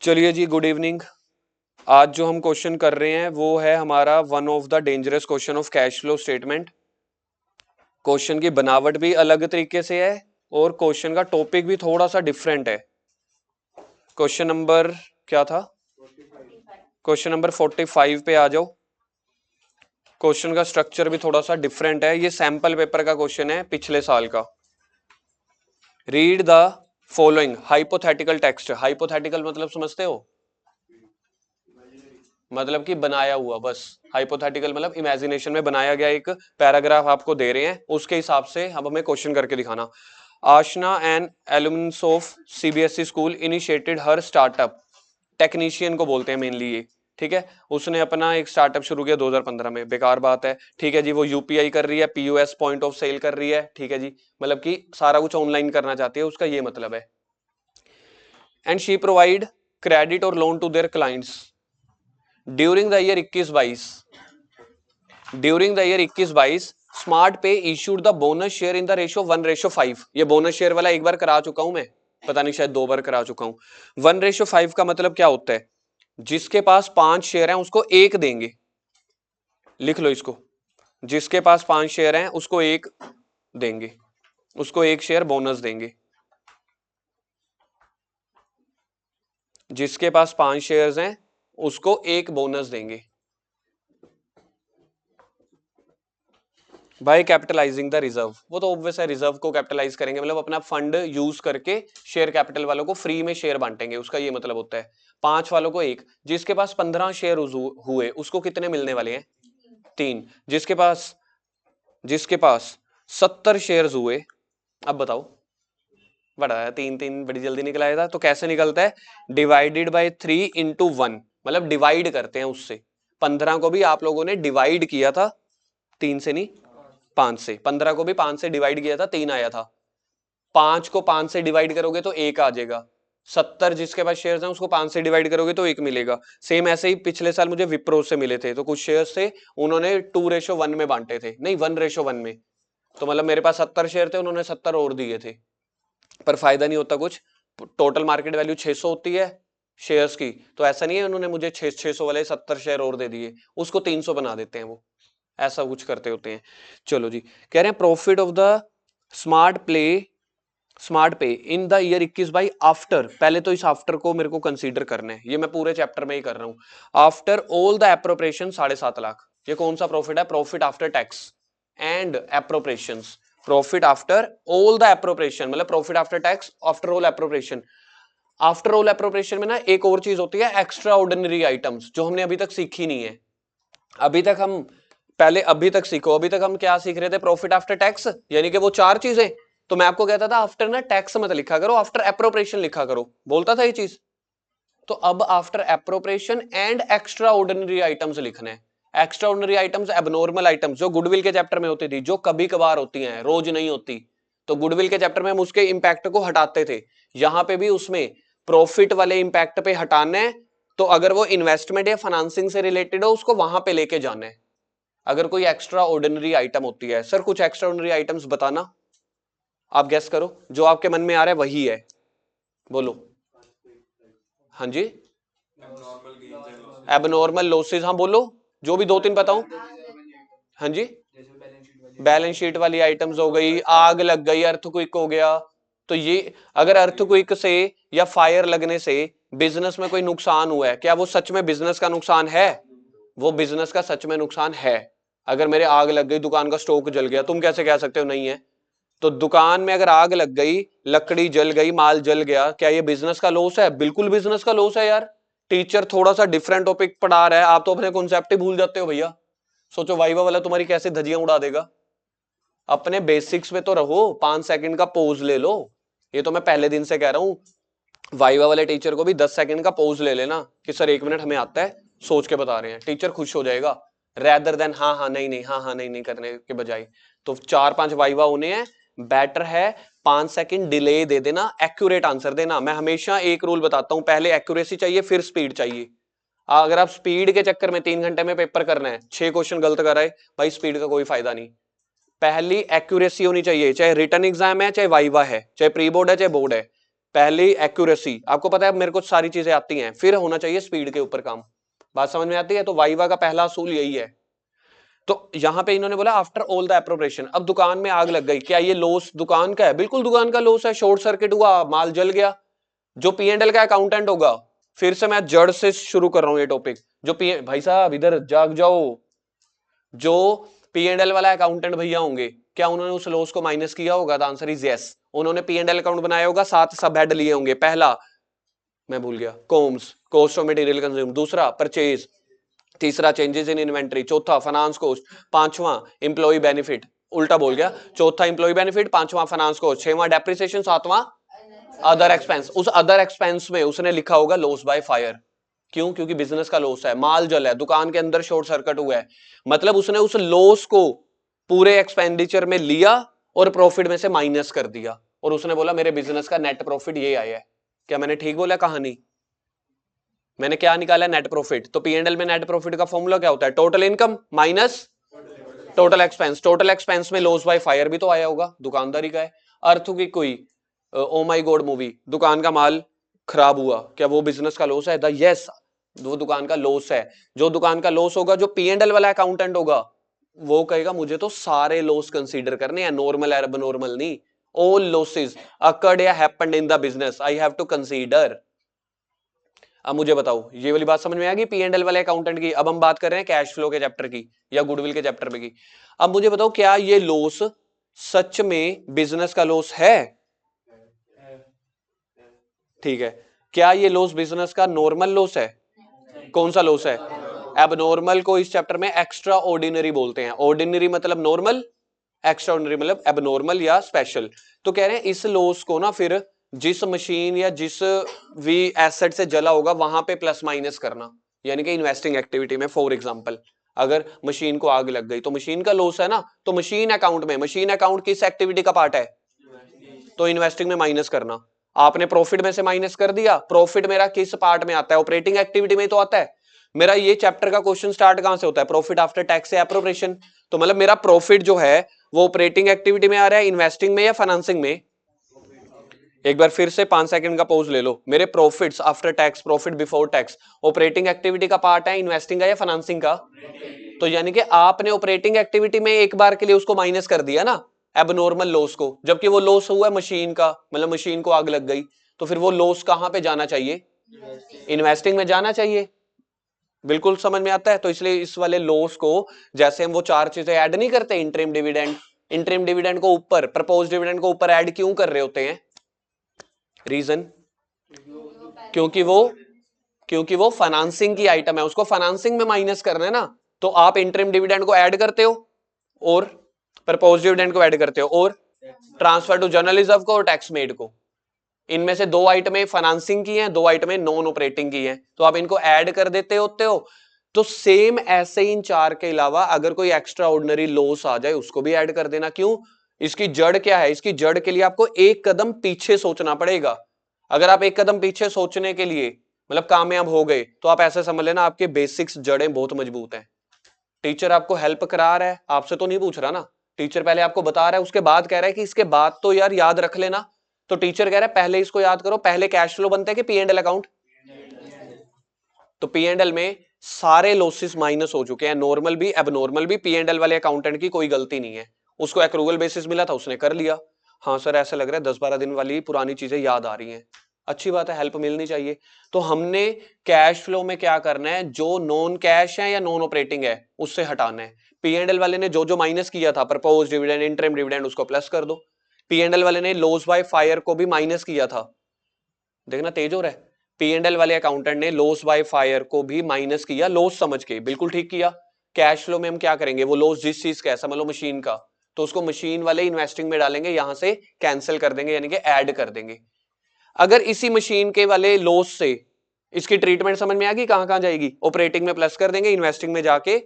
चलिए जी, good evening. आज जो हम क्वेश्चन कर रहे हैं वो है हमारा one of the dangerous question of cash flow statement. Question की बनावट भी अलग तरीके से है और क्वेश्चन का टॉपिक भी थोड़ा सा डिफरेंट है। क्वेश्चन नंबर क्या था? क्वेश्चन नंबर 45 पे आ जाओ। क्वेश्चन का स्ट्रक्चर भी थोड़ा सा डिफरेंट है। ये सैंपल पेपर का क्वेश्चन है पिछले साल का। Read the following hypothetical text. Hypothetical मतलब समझते हो? मतलब कि बनाया हुआ, बस। हाइपोथेटिकल मतलब इमेजिनेशन में बनाया गया एक पैराग्राफ आपको दे रहे हैं, उसके हिसाब से अब हमें क्वेश्चन करके दिखाना। Aashna and alumnus of CBSE school initiated her startup. Technician को बोलते हैं मेनली ये, ठीक है। उसने अपना एक स्टार्टअप शुरू किया 2015 में। बेकार बात है, ठीक है जी। वो यूपीआई कर रही है, पीओएस पॉइंट ऑफ सेल कर रही है, ठीक है जी। मतलब कि सारा कुछ ऑनलाइन करना चाहती है, उसका ये मतलब है। एंड शी प्रोवाइड क्रेडिट और loan to their clients during the year 21-22। During the year 21-22 Smart Pay issued the bonus share in the ratio 1:5। ये बोनस शेयर वाला एक बार करा चुका हूं मैं, पता नहीं शायद 2 बार करा चुका हूं। 1:5 का मतलब क्या होता है? जिसके पास 5 शेयर हैं उसको 1 देंगे। लिख लो इसको। जिसके पास 5 शेयर हैं उसको 1 देंगे, उसको 1 शेयर बोनस देंगे। जिसके पास 5 शेयर्स हैं उसको 1 बोनस देंगे। By capitalising the reserve. वो तो ऑब्वियस है, रिजर्व को कैपिटलाइज करेंगे, मतलब अपना फंड यूज करके शेयर कैपिटल वालों को फ्री में शेयर बांटेंगे, उसका ये मतलब होता है। 5 वालों को 1। जिसके पास 15 शेयर हुए उसको कितने मिलने वाले हैं? 3। जिसके पास 70 शेयर हुए, अब बताओ। बड़ा है, 3-3 बड़ी जल्दी निकल आया था। तो कैसे निकलता है? डिवाइडेड बाई 3/1, मतलब डिवाइड करते हैं उससे। 15 को भी आप लोगों ने डिवाइड किया था 3 से, नहीं 5 से। 15 को भी 5 से डिवाइड किया था, 3 आया था। 5 को 5 से डिवाइड करोगे तो 1 आ जाएगा। 70 जिसके पास शेयर्स हैं उसको 5 से डिवाइड करोगे तो 1 मिलेगा। सेम ऐसे ही पिछले साल मुझे विप्रो से मिले थे, तो कुछ शेयर्स थे, उन्होंने 2:1 में बांटे थे, नहीं 1:1 में। तो मतलब मेरे पास 70 शेयर थे, उन्होंने 70 और दिए थे, पर फायदा नहीं होता कुछ। टोटल मार्केट वैल्यू 600 होती है शेयर्स की, तो ऐसा नहीं है उन्होंने मुझे 600 वाले 70 शेयर और दे दिए, उसको 300 बना देते हैं वो, ऐसा कुछ करते होते हैं। चलो जी, कह रहे हैं प्रॉफिट ऑफ द स्मार्ट पे इन द ईयर 21-22 आफ्टर। पहले तो इस आफ्टर को मेरे को कंसीडर करना है, ये मैं पूरे चैप्टर में ही कर रहा हूं। After all the appropriation 7.5 lakh. ये कौन सा प्रॉफिट है? Profit after tax and appropriation. Profit after all the appropriation मतलब profit after tax, after all appropriation. After all appropriation में ना एक और चीज होती है, एक्स्ट्रा ऑर्डिनरी आइटम्स, जो हमने अभी तक सीखी नहीं है। अभी तक हम अभी तक सीखो, अभी तक हम क्या सीख रहे थे? प्रॉफिट आफ्टर टैक्स, यानी कि वो 4 चीजें। तो मैं आपको कहता था आफ्टर ना टैक्स मत लिखा करो, आफ्टर एप्रोप्रिएशन लिखा करो, बोलता था ये चीज। तो अब after appropriation and extra ordinary items लिखने हैं। Extra ordinary items, abnormal items, जो गुडविल के चैप्टर में होती थी, जो कभी कभार होती हैं, रोज नहीं होती। तो गुडविल के चैप्टर में हम उसके इंपैक्ट को हटाते थे, यहां पे भी उसमें प्रॉफिट वाले इंपैक्ट पे हटाना है। तो अगर वो इन्वेस्टमेंट या फाइनेंसिंग से रिलेटेड हो उसको वहां पे लेके जाना है। अगर कोई एक्स्ट्रा ऑर्डिनरी आइटम होती है, सर कुछ एक्स्ट्रा ऑर्डिनरी आइटम्स बताना, आप गेस करो, जो आपके मन में आ रहा है वही है, बोलो। हाँ जी, एबनॉर्मल लॉसेस, हाँ बोलो, जो भी 2-3 बताऊं। हाँ जी, बैलेंस शीट वाली आइटम्स हो गई, आग लग गई, अर्थक्वेक हो गया। तो ये अगर अर्थक्वेक से या फायर लगने से बिजनेस में कोई नुकसान हुआ है, क्या वो सच में बिजनेस का नुकसान है? वो बिजनेस का सच में नुकसान है। अगर मेरे आग लग गई, दुकान का स्टॉक जल गया, तुम कैसे कह सकते हो नहीं है? तो दुकान में अगर आग लग गई, लकड़ी जल गई, माल जल गया, क्या ये बिजनेस का लॉस है? बिल्कुल बिजनेस का लॉस है यार। टीचर थोड़ा सा डिफरेंट टॉपिक पढ़ा रहा है, आप तो अपने कॉन्सेप्ट ही भूल जाते हो भैया। सोचो वाइवा वाला तुम्हारी कैसे धजियां उड़ा देगा। अपने बेसिक्स में तो रहो, 5 सेकंड का पोज ले लो। ये तो मैं पहले दिन से कह रहा हूं, वाइवा वाले टीचर को भी 10 सेकंड का पोज ले लेना कि सर 1 मिनट हमें आता है, सोच के बता रहे हैं। टीचर खुश हो जाएगा, रेदर देन हाँ हाँ नहीं नहीं, हाँ हाँ नहीं नहीं करने के बजाय। तो 4-5 वाइवा होने हैं, बेटर है 5 सेकंड डिले दे देना, एक्यूरेट आंसर देना। मैं हमेशा एक रूल बताता हूं, पहले एक्यूरेसी चाहिए फिर स्पीड चाहिए। अगर आप स्पीड के चक्कर में 3 घंटे में पेपर करना है, 6 क्वेश्चन गलत कर आए, भाई स्पीड का कोई फायदा नहीं। पहली एक्यूरेसी होनी चाहिए, चाहे रिटर्न एग्जाम है, चाहे वाइवा है, चाहे प्री बोर्ड है, चाहे बोर्ड है। पहली एक्यूरेसी, आपको पता है मेरे को सारी चीजें आती हैं, फिर होना चाहिए स्पीड के ऊपर काम। बात समझ में आती है? तो वाइवा का पहला असूल यही है। तो यहां पे इन्होंने बोला आफ्टर ऑल द एप्रोप्रिएशन, अब दुकान में आग लग गई, क्या ये लॉस दुकान का है? बिल्कुल दुकान का लॉस है, शॉर्ट सर्किट हुआ, माल जल गया। जो P&L का अकाउंटेंट होगा, फिर से मैं जड़ से शुरू कर रहा हूं ये टॉपिक, जो भाई साहब इधर जाग जाओ, जो P&L वाला अकाउंटेंट भैया होंगे, क्या उन्होंने उस लॉस को माइनस किया होगा? The answer is yes. उन्होंने P&L अकाउंट बनाया होगा, 7 सब हेड लिए होंगे। पहला मैं भूल गया, कॉम्स, कॉस्ट ऑफ मटेरियल कंज्यूम, दूसरा परचेज, तीसरा चेंजेस इन इन्वेंट्री, चौथा फाइनेंस कॉस्ट, पांचवा एम्प्लॉय बेनिफिट, उल्टा बोल गया, चौथा एम्प्लॉय बेनिफिट, पांचवा फाइनेंस कॉस्ट, छठवां डेप्रिसिएशन, सातवां अदर एक्सपेंस। उस अदर एक्सपेंस में उसने लिखा होगा लॉस बाय फायर। क्यों? क्योंकि बिजनेस का लॉस है, माल जल है, दुकान के अंदर शॉर्ट सर्किट हुआ है, मतलब उसने उस लॉस को पूरे एक्सपेंडिचर में लिया और प्रॉफिट में से माइनस कर दिया, और उसने बोला मेरे बिजनेस का नेट प्रॉफिट ये आया है। क्या मैंने ठीक बोला कहानी? मैंने क्या निकाला? Net profit. तो P&L में नेट प्रॉफिट का फॉर्मूला क्या होता है? Total income minus total expense. Total expense में लॉस बाय फायर भी तो आया होगा, दुकानदारी का है। अर्थ की कोई ओ माय गॉड मूवी, दुकान का माल खराब हुआ, क्या वो बिजनेस का लॉस है? यस, वो दुकान का लॉस है। जो दुकान का लॉस होगा, जो P&L वाला अकाउंटेंट होगा, वो कहेगा मुझे तो सारे लॉस कंसीडर करने हैं, नॉर्मल एब नॉर्मल नहीं, ऑल लॉसेस अकर्ड या happened in the business I have to consider. अब मुझे बताओ, ये वाली बात समझ में आ गई P&L वाले अकाउंटेंट की? अब हम बात कर रहे हैं कैश फ्लो के चैप्टर की या गुडविल के चैप्टर पे की। अब मुझे बताओ, क्या ये लॉस सच में बिजनेस का लॉस है? ठीक है। क्या ये लॉस बिजनेस का नॉर्मल लॉस है? कौन सा लॉस है? एबनॉर्मल को इस चैप्टर में एक्स्ट्रा ऑर्डिनरी बोलते हैं। ऑर्डिनरी मतलब नॉर्मल, एक्स्ट्रा ऑर्डिनरी मतलब एबनॉर्मल या स्पेशल। तो कह रहे हैं इस लॉस को ना फिर जिस मशीन या जिस भी एसेट से जला होगा वहां पे प्लस माइनस करना, यानी कि इन्वेस्टिंग एक्टिविटी में। फॉर एग्जांपल, अगर मशीन को आग लग गई तो मशीन का लॉस है ना, तो मशीन अकाउंट में, मशीन अकाउंट किस एक्टिविटी का पार्ट है? तो इन्वेस्टिंग में माइनस करना। आपने प्रॉफिट में से माइनस कर दिया। प्रॉफिट मेरा किस पार्ट में आता है? ऑपरेटिंग एक्टिविटी में तो आता है। मेरा ये चैप्टर का क्वेश्चन स्टार्ट कहां से होता है? प्रॉफिट आफ्टर टैक्स से एप्रोप्रिएशन। तो मतलब मेरा प्रॉफिट जो है वो ऑपरेटिंग एक्टिविटी में आ रहा है, इन्वेस्टिंग में या फाइनेंसिंग में? एक बार फिर से 5 सेकंड का पॉज ले लो। मेरे profits after tax, profit before tax, operating activity का पार्ट है, इन्वेस्टिंग का या फाइनेंसिंग का? तो यानी कि आपने ऑपरेटिंग एक्टिविटी में एक बार के लिए उसको माइनस कर दिया ना, एबनॉर्मल लॉस को, जबकि वो लॉस हुआ मशीन का, मतलब मशीन को आग लग गई, तो फिर वो लॉस कहां पे जाना चाहिए? इन्वेस्टिंग में जाना चाहिए। बिल्कुल समझ में आता है? तो इसलिए इस वाले लॉस को, जैसे हम वो 4 चीजें ऐड नहीं करते, इंटरिम डिविडेंड, इंटरिम डिविडेंड को ऊपर, प्रपोज डिविडेंड को ऊपर ऐड क्यों कर रहे होते हैं? रीजन, क्योंकि वो फाइनेंसिंग की आइटम है, उसको फाइनेंसिंग में माइनस करना है ना। तो आप इंटरिम डिविडेंड को ऐड करते हो और प्रपोज डिविडेंड को ऐड करते हो, और ट्रांसफर टू जनरल रिजर्व को और टैक्स मेड को। इनमें से 2 आइटमें फाइनेंसिंग की हैं, 2 आइटमें नॉन ऑपरेटिंग की हैं, तो आप इनको ऐड कर देते होते हो। तो सेम ऐसे इन 4 के अलावा अगर कोई एक्स्ट्रा ऑर्डिनरी लॉस आ जाए उसको भी ऐड कर देना। क्यों? इसकी जड़ क्या है? इसकी जड़ के लिए आपको एक कदम पीछे सोचना पड़ेगा। अगर आप एक कदम पीछे सोचने के लिए मतलब कामयाब हो गए, तो आप ऐसे समझ लेना आपके बेसिक्स जड़ें बहुत मजबूत हैं। टीचर आपको हेल्प करा रहा है, आपसे तो नहीं पूछ रहा ना, टीचर पहले आपको बता रहा है, उसके बाद कह रहा है कि इसके बाद तो यार याद रख लेना। तो टीचर कह रहा है पहले इसको याद करो। पहले कैश फ्लो बनता है कि P&L अकाउंट? तो P&L में सारे लॉसेस माइनस हो चुके हैं, नॉर्मल भी एबनॉर्मल भी। P&L वाले अकाउंटेंट की कोई गलती नहीं है, उसको एक्रूवल बेसिस मिला था, उसने कर लिया। हाँ सर ऐसा लग रहा है 10-12 दिन वाली पुरानी चीजें याद आ रही हैं, अच्छी बात है, हेल्प मिलनी चाहिए। तो हमने कैश फ्लो में क्या करना है? जो नॉन कैश है या नॉन ऑपरेटिंग है उससे हटाना है। P&L वाले ने जो जो माइनस किया था, प्रपोज डिविडेंड, इंटरिम डिविडेंड, उसको प्लस कर दो। P&L वाले ने लॉस बाय फायर को भी माइनस किया था, देखना तेज हो रहा है। P&L वाले अकाउंटेंट ने लॉस बाय फायर को भी माइनस किया, लॉस समझ के, बिल्कुल ठीक किया। कैश फ्लो में हम क्या करेंगे? वो लॉस जिस चीज का है, समझ लो मशीन का, तो उसको मशीन वाले इन्वेस्टिंग में डालेंगे, यहां से कैंसिल कर देंगे, यानी कि ऐड कर देंगे। अगर इसी मशीन के वाले लॉस से इसकी ट्रीटमेंट समझ में आ गई, कहां कहां जाएगी? ऑपरेटिंग में प्लस कर देंगे, इन्वेस्टिंग में जाके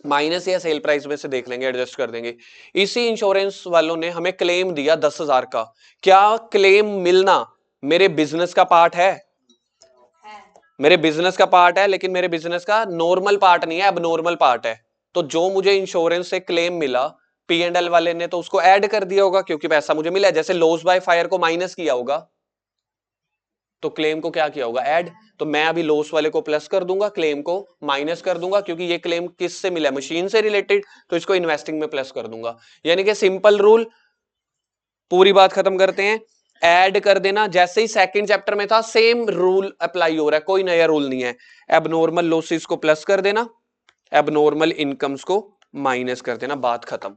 माइनस या सेल प्राइस में से देख लेंगे, एडजस्ट कर देंगे। इसी इंश्योरेंस वालों ने हमें क्लेम दिया 10,000 का। क्या क्लेम मिलना मेरे बिजनेस का पार्ट है? मेरे बिजनेस का पार्ट है, लेकिन मेरे बिजनेस का नॉर्मल पार्ट नहीं है, अब नॉर्मल पार्ट है। तो जो मुझे इंश्योरेंस से क्लेम मिला, P&L वाले ने तो उसको ऐड कर दिया होगा, क्योंकि पैसा मुझे मिला है। जैसे लॉस बाय फायर को माइनस किया होगा, तो क्लेम को क्या किया होगा, ऐड। तो मैं अभी लॉस वाले को प्लस कर दूंगा, क्लेम को माइनस कर दूंगा, क्योंकि ये क्लेम किससे मिला है, मशीन से रिलेटेड, तो इसको इन्वेस्टिंग में प्लस कर दूंगा। यानी कि सिंपल रूल, पूरी बात खत्म करते हैं, ऐड कर देना। जैसे ही सेकंड चैप्टर में था सेम रूल अप्लाई हो रहा है, कोई नया रूल नहीं है। एबनॉर्मल लॉसेस को प्लस कर देना, एबनॉर्मल इनकम्स को माइनस कर देना, बात खत्म।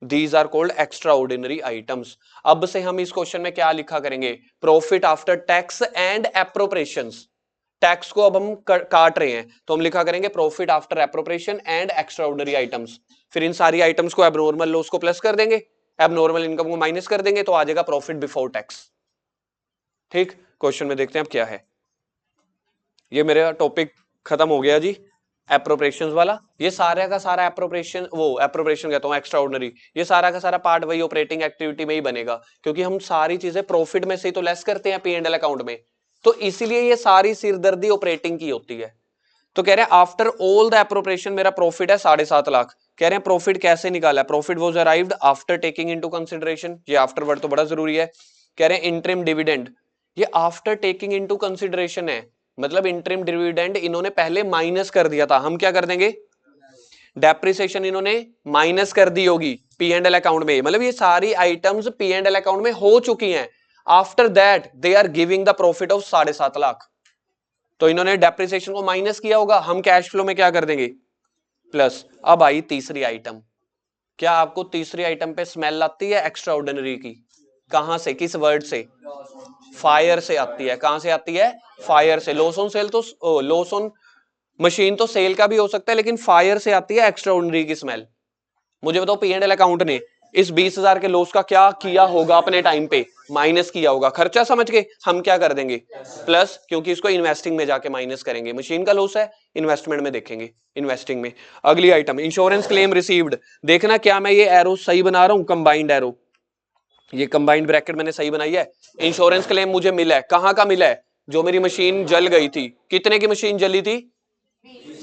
These are called extraordinary items। अब से हम इस क्वेश्चन में क्या लिखा करेंगे, profit after tax and appropriations. Tax को अब हम काट रहे हैं तो हम लिखा करेंगे profit after appropriation and extraordinary items. फिर इन सारी आइटम्स को एबनॉर्मल लॉस को प्लस कर देंगे, एबनॉर्मल इनकम को माइनस कर देंगे, तो आ जाएगा प्रॉफिट बिफोर टैक्स। ठीक, क्वेश्चन में देखते हैं अब क्या है। ये मेरा टॉपिक खत्म हो गया जी, एप्रोप्रिएशंस वाला। ये सारा का सारा एप्रोप्रिएशन, वो एप्रोप्रिएशन कहता हूं एक्स्ट्राऑर्डिनरी, ये सारा का सारा पार्ट वही ऑपरेटिंग एक्टिविटी में ही बनेगा, क्योंकि हम सारी चीजें प्रॉफिट में से ही तो लेस करते हैं P&L अकाउंट में, तो इसीलिए ये सारी सिरदर्दी ऑपरेटिंग की होती है। तो कह रहे हैं आफ्टर ऑल द एप्रोप्रिएशन मेरा प्रॉफिट है 7.5 लाख। कह रहे हैं प्रॉफिट कैसे निकाला, profit was arrived after taking into consideration, ये आफ्टर वर्ड तो बड़ा जरूरी है। कह रहे हैं इंटरिम डिविडेंड, ये आफ्टर टेकिंग इनटू कंसीडरेशन है, मतलब इंटरिम डिविडेंड इन्होंने पहले माइनस कर दिया था, हम क्या कर देंगे, डेप्रिसिएशन इन्होंने माइनस कर दी होगी P&L अकाउंट में, मतलब ये सारी आइटम्स P&L अकाउंट में हो चुकी हैं। After that they are giving the profit of 7.5 lakh, तो इन्होंने डेप्रिसिएशन को माइनस किया होगा, हम कैश फ्लो में क्या कर देंगे, प्लस। अब आई तीसरी आइटम, क्या आपको तीसरी आइटम पे स्मेल आती है एक्स्ट्राऑर्डिनरी की, कहां से, किस वर्ड से, फायर से आती है। कहां से आती है, फायर से। लॉस ऑन सेल तो लॉस ऑन मशीन तो सेल का भी हो सकता है, लेकिन फायर से आती है एक्स्ट्राऑर्डिनरी की स्मेल। मुझे बताओ P&L अकाउंट ने इस 20,000 के लॉस का क्या किया होगा, अपने टाइम पे माइनस किया होगा, खर्चा समझ के हम क्या कर देंगे, प्लस, क्योंकि इसको इन्वेस्टिंग में जाके माइनस करेंगे। मशीन का लॉस है, इन्वेस्टमेंट में देखेंगे, इन्वेस्टिंग में। अगली आइटम इंश्योरेंस क्लेम रिसीव्ड, देखना क्या मैं ये एरो सही बना रहा हूं, कंबाइंड एरो, ये कंबाइंड ब्रैकेट मैंने सही बनाई है। इंश्योरेंस क्लेम मुझे मिला है, कहां का मिला है, जो मेरी मशीन जल गई थी, कितने की मशीन जली थी,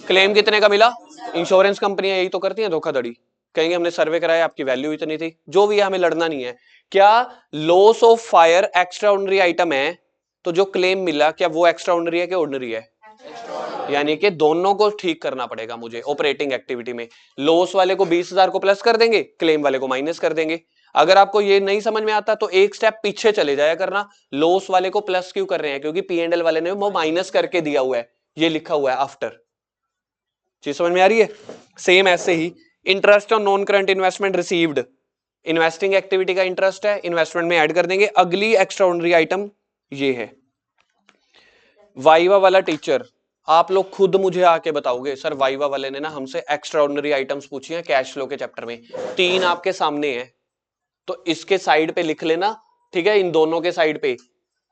क्लेम कितने का मिला। इंश्योरेंस कंपनियां यही तो करती हैं धोखाधड़ी, कहेंगे हमने सर्वे कराया आपकी वैल्यू इतनी थी, जो भी है हमें लड़ना नहीं है। क्या loss of fire extraordinary item है, तो जो क्लेम मिला क्या वो एक्स्ट्राऑर्डिनरी है कि ऑर्डिनरी है, यानी कि दोनों को ठीक करना पड़ेगा मुझे ऑपरेटिंग एक्टिविटी में। लॉस वाले को 20,000 को प्लस कर देंगे, क्लेम वाले को माइनस कर देंगे। अगर आपको ये नहीं समझ में आता तो एक स्टेप पीछे चले जाया करना, लॉस वाले को प्लस क्यों कर रहे हैं, क्योंकि P&L वाले ने वो माइनस करके दिया हुआ है, ये लिखा हुआ है आफ्टर। चीज समझ में आ रही है। सेम ऐसे ही interest on non current investment received, investing activity का इंटरेस्ट है, इन्वेस्टमेंट में ऐड कर देंगे। अगली एक्स्ट्राऑर्डिनरी आइटम ये है, वाइवा वाला टीचर, आप लोग खुद मुझे आके बताओगे सर वाइवा वाले ने ना हमसे एक्स्ट्राऑर्डिनरी आइटम्स पूछी हैं कैश फ्लो के चैप्टर में, 3 आपके सामने है, तो इसके साइड पे लिख लेना, ठीक है, इन दोनों के साइड पे,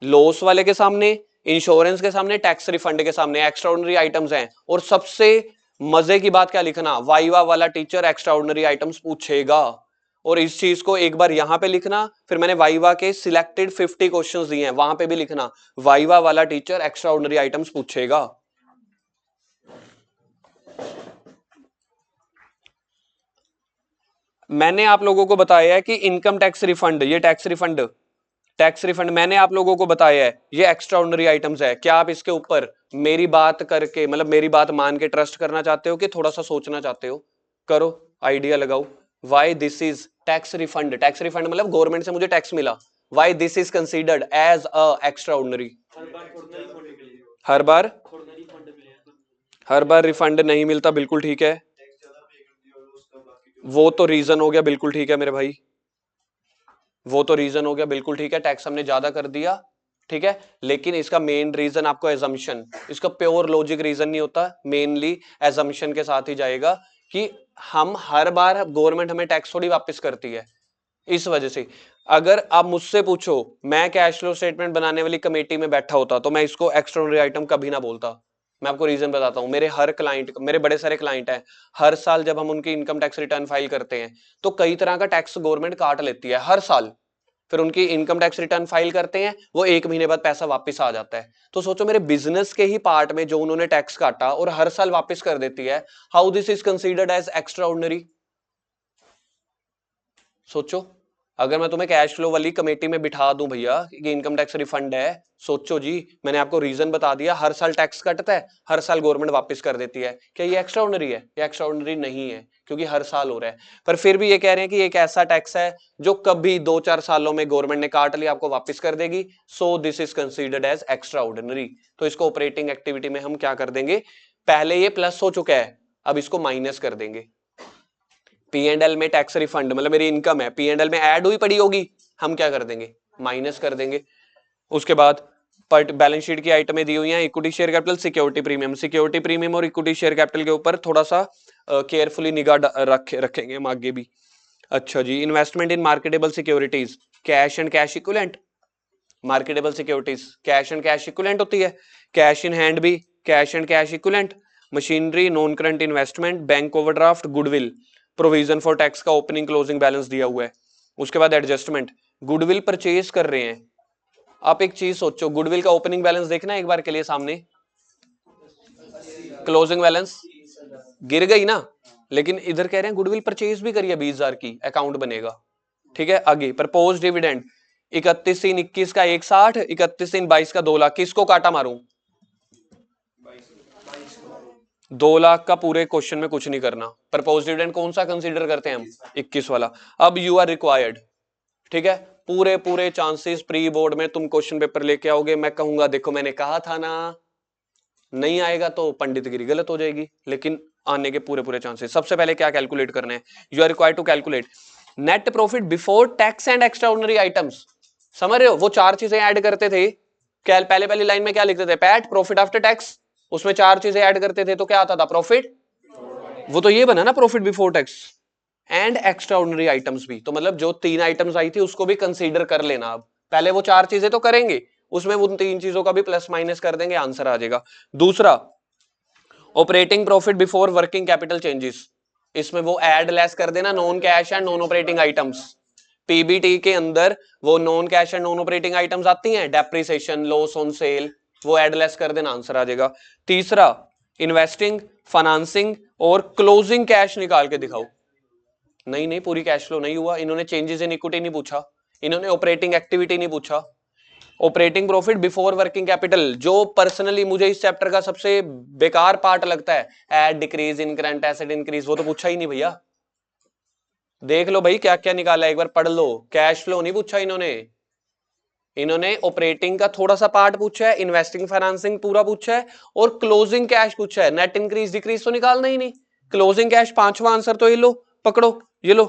लॉस वाले के सामने, इंश्योरेंस के सामने, टैक्स रिफंड के सामने एक्स्ट्राऑर्डिनरी आइटम्स हैं। और सबसे मजे की बात क्या लिखना, वाइवा वाला टीचर एक्स्ट्राऑर्डिनरी आइटम्स पूछेगा, और इस चीज को एक बार यहां पे लिखना, फिर मैंने वाइवा के सिलेक्टेड 50 क्वेश्चंस दिए हैं वहां पे भी लिखना, वाइवा वाला टीचर एक्स्ट्राऑर्डिनरी आइटम्स पूछेगा। मैंने आप लोगों को बताया है कि इनकम टैक्स रिफंड, ये टैक्स रिफंड मैंने आप लोगों को बताया है ये एक्स्ट्राऑर्डिनरी आइटम्स है। क्या आप इसके ऊपर मेरी बात करके, मतलब मेरी बात मान के ट्रस्ट करना चाहते हो कि थोड़ा सा सोचना चाहते हो, करो, आइडिया लगाओ। Why this is tax refund, tax refund मतलब गवर्नमेंट से मुझे टैक्स मिला, why this is considered as a extraordinary. हर बार रिफंड नहीं मिलता, बिल्कुल ठीक है, वो तो रीजन हो गया, बिल्कुल ठीक है मेरे भाई, वो तो रीजन हो गया, बिल्कुल ठीक है, टैक्स हमने ज्यादा कर दिया, ठीक है, लेकिन इसका मेन रीजन आपको एजम्पशन, इसका प्योर लॉजिक रीजन नहीं होता, मेनली एजम्पशन के साथ ही जाएगा कि हम हर बार गवर्नमेंट हमें टैक्स थोड़ी वापस करती है। इस वजह से अगर आप मुझसे पूछो, मैं कैश फ्लो स्टेटमेंट बनाने वाली कमेटी में बैठा होता तो मैं इसको एक्स्ट्राऑर्डिनरी आइटम कभी ना बोलता। मैं आपको रीजन बताता हूं, मेरे हर क्लाइंट, मेरे बड़े सारे क्लाइंट हैं, हर साल जब हम उनकी इनकम टैक्स रिटर्न फाइल करते हैं तो कई तरह का टैक्स गवर्नमेंट काट लेती है हर साल, फिर उनकी इनकम टैक्स रिटर्न फाइल करते हैं, वो 1 महीने बाद पैसा वापस आ जाता है। तो सोचो मेरे बिजनेस के ही पार्ट में जो उन्होंने टैक्स काटा और हर साल वापस कर देती है, how this is considered as extraordinary, सोचो। अगर मैं तुम्हें कैश फ्लो वाली कमेटी में बिठा दूं भैया कि इनकम टैक्स रिफंड है, सोचो जी, मैंने आपको रीजन बता दिया, हर साल टैक्स कटता है, हर साल गवर्नमेंट वापस कर देती है, क्या ये एक्स्ट्रा ऑर्डिनरी है? ये एक्स्ट्रा ऑर्डिनरी नहीं है, क्योंकि हर साल हो रहा है। पर फिर भी ये कह रहे हैं कि एक ऐसा टैक्स है जो कभी 2-4 सालों में गवर्नमेंट ने काट लिया, आपको वापस कर देगी, so this is considered as extraordinary. तो इसको ऑपरेटिंग एक्टिविटी में हम क्या कर देंगे, पहले ये प्लस हो चुका है, अब इसको माइनस कर देंगे। P&L में टैक्स रिफंड मतलब मेरी इनकम है, P&L में ऐड हुई पड़ी होगी, हम क्या कर देंगे, माइनस कर देंगे। उसके बाद बैलेंस शीट की आइटमें दी हुई हैं, equity share capital, security premium. Security premium और इक्विटी शेयर कैपिटल के ऊपर थोड़ा सा केयरफुली निगाह रखेंगे हम आगे भी। अच्छा जी, investment in marketable securities, cash and cash equivalent. Marketable securities cash and cash equivalent होती है, कैश इन हैंड भी cash and cash equivalent. Machinery, non current investment, bank overdraft, goodwill, provision for tax का opening closing balance दिया हुआ है। उसके बाद adjustment, goodwill purchase कर रहे हैं। आप एक चीज सोचो, गुडविल का ओपनिंग बैलेंस देखना एक बार के लिए सामने, क्लोजिंग बैलेंस गिर गई ना, लेकिन इधर कह रहे हैं गुडविल परचेज भी करिए 20,000 की, अकाउंट बनेगा। ठीक है, आगे प्रपोज डिविडेंड 31/3/21 का 160, 31/3/22 का 2 लाख। किसको काटा मारूं? 2 लाख का पूरे क्वेश्चन में कुछ नहीं करना। प्रपोज डिविडेंड कौन सा कंसीडर करते हैं हम? 21 वाला। अब यू आर रिक्वायर्ड, ठीक है, पूरे चांसेस प्री बोर्ड में तुम क्वेश्चन पेपर लेके आओगे, मैं कहूंगा देखो मैंने कहा था ना, नहीं आएगा तो पंडितगिरी गलत हो जाएगी, लेकिन आने के पूरे चांसेस। सबसे पहले क्या कैलकुलेट करना है, you are required to calculate net profit before tax and extraordinary items. समझ रहे हो, वो 4 चीजें ऐड करते थे, क्या पहले लाइन में क्या लिखते थे, पैट प्रॉफिट आफ्टर टैक्स, उसमें 4 चीजें ऐड करते थे तो क्या आता था, प्रॉफिट। वो तो ये बना ना, profit before tax and extraordinary items भी, तो मतलब जो 3 आइटम्स आई थी उसको भी कंसीडर कर लेना। अब पहले वो 4 चीजें तो करेंगे, उसमें उन 3 चीजों का भी प्लस माइनस कर देंगे, आंसर आ जाएगा। दूसरा, operating profit before working capital changes, इसमें वो ऐड लेस कर देना non cash and non operating items. PBT के अंदर वो non cash and non operating items आती हैं, डेप्रिसिएशन, लॉस ऑन सेल, वो ऐड लेस कर देना, आंसर आ जाएगा। तीसरा, इन्वेस्टिंग, फाइनेंसिंग और क्लोजिंग कैश निकाल के दिखाओ। नहीं पूरी कैश फ्लो नहीं हुआ, इन्होंने चेंजेस इन इक्विटी नहीं पूछा, इन्होंने ऑपरेटिंग एक्टिविटी नहीं पूछा। Operating profit before working capital, जो पर्सनली मुझे इस चैप्टर का सबसे बेकार पार्ट लगता है, add decrease in current asset increase, वो तो पूछा ही नहीं भैया। देख लो भाई क्या क्या निकाला, एक बार पढ़ लो। कैश फ्लो नहीं पूछा इन्होंने ऑपरेटिंग का थोड़ा सा पार्ट पूछा है, इन्वेस्टिंग फाइनेंसिंग पूरा पूछा है, और क्लोजिंग कैश पूछा है। नेट इंक्रीज डिक्रीज तो निकालना ही नहीं। क्लोजिंग कैश 5वां आंसर तो ये लो, पकड़ो, ये लो,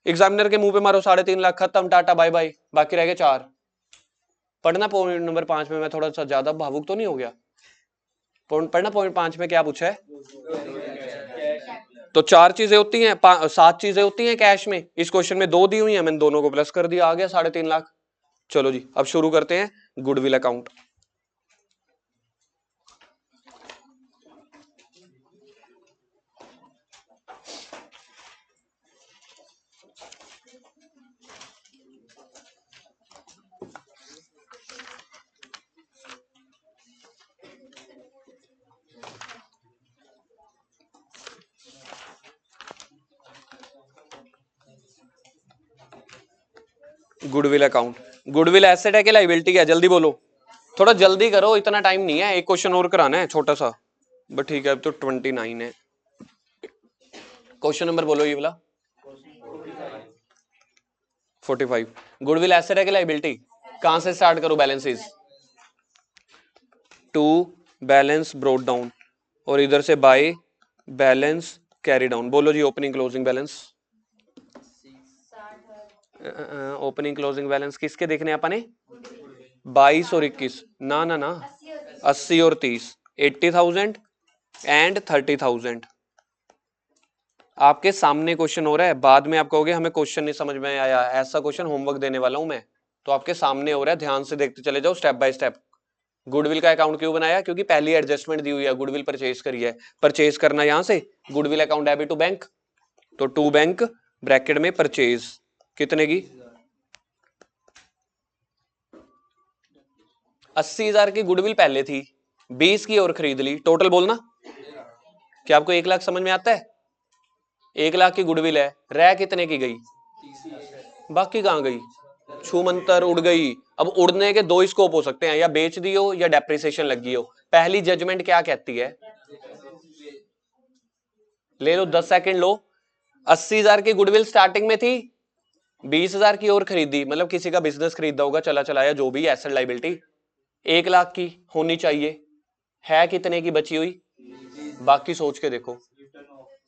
एग्जामिनर के मुंह पे मारो, 3.5 लाख, खत्म, टाटा बाय बाय, बाकी रह गए 4। पढ़ना पॉइंट नंबर 5 में, मैं थोड़ा सा ज्यादा भावुक तो नहीं हो गया? पढ़ना पॉइंट 5 में क्या पूछा है। तो 4 चीजें होती हैं, 7 चीजें होती हैं कैश में, इस क्वेश्चन में 2 दी हुई हैं, मैंने दोनों को प्लस कर दिया, आ गया 3.5 लाख। चलो जी, अब शुरू करते हैं goodwill account. Goodwill account, goodwill asset है कि लायबिलिटी है, जल्दी बोलो, थोड़ा जल्दी करो, इतना टाइम नहीं है, एक क्वेश्चन और कराना है छोटा सा, बट ठीक है, अब तो 29 है। क्वेश्चन नंबर बोलो ये वाला, 45। गुडविल एसेट है कि लायबिलिटी? कहां से स्टार्ट करूं balances? To balance brought down, और इधर से बाय बैलेंस कैरी डाउन। बोलो जी, opening closing balance. Opening closing balance किसके देखने अपने? 22 और 21, ना 80 और 30, 80,000 एंड 30,000। आपके सामने क्वेश्चन हो रहा है, बाद में आप कहोगे हमें क्वेश्चन नहीं समझ में आया, ऐसा क्वेश्चन होमवर्क देने वाला हूं मैं, तो आपके सामने हो रहा है, ध्यान से देखते चले जाओ स्टेप बाय स्टेप। गुडविल का अकाउंट क्यों बनाया? क्योंकि पहली एडजस्टमेंट दी हुई है, गुडविल परचेज करी है, परचेज करना यहां से, goodwill account debit to bank, तो टू बैंक ब्रैकेट में परचेज कितने की? 80,000 की गुडविल पहले थी, 20 की और खरीद ली, टोटल बोलना। क्या आपको 1 लाख समझ में आता है? 1 लाख की गुडविल है, रह कितने की गई? बाकी कहां गई, छूमंतर उड़ गई। अब उड़ने के दो स्कोप हो सकते हैं, या बेच दी हो या डेप्रिसिएशन लगी हो। पहली जजमेंट क्या कहती है, ले लो 10 सेकंड लो। 80,000 की गुडविल स्टार्टिंग में थी, 20,000 की और खरीदी, मतलब किसी का बिजनेस खरीदा होगा, चला चलाया जो भी एसेट लायबिलिटी, 1 लाख की होनी चाहिए, है कितने की बची हुई, बाकी सोच के देखो,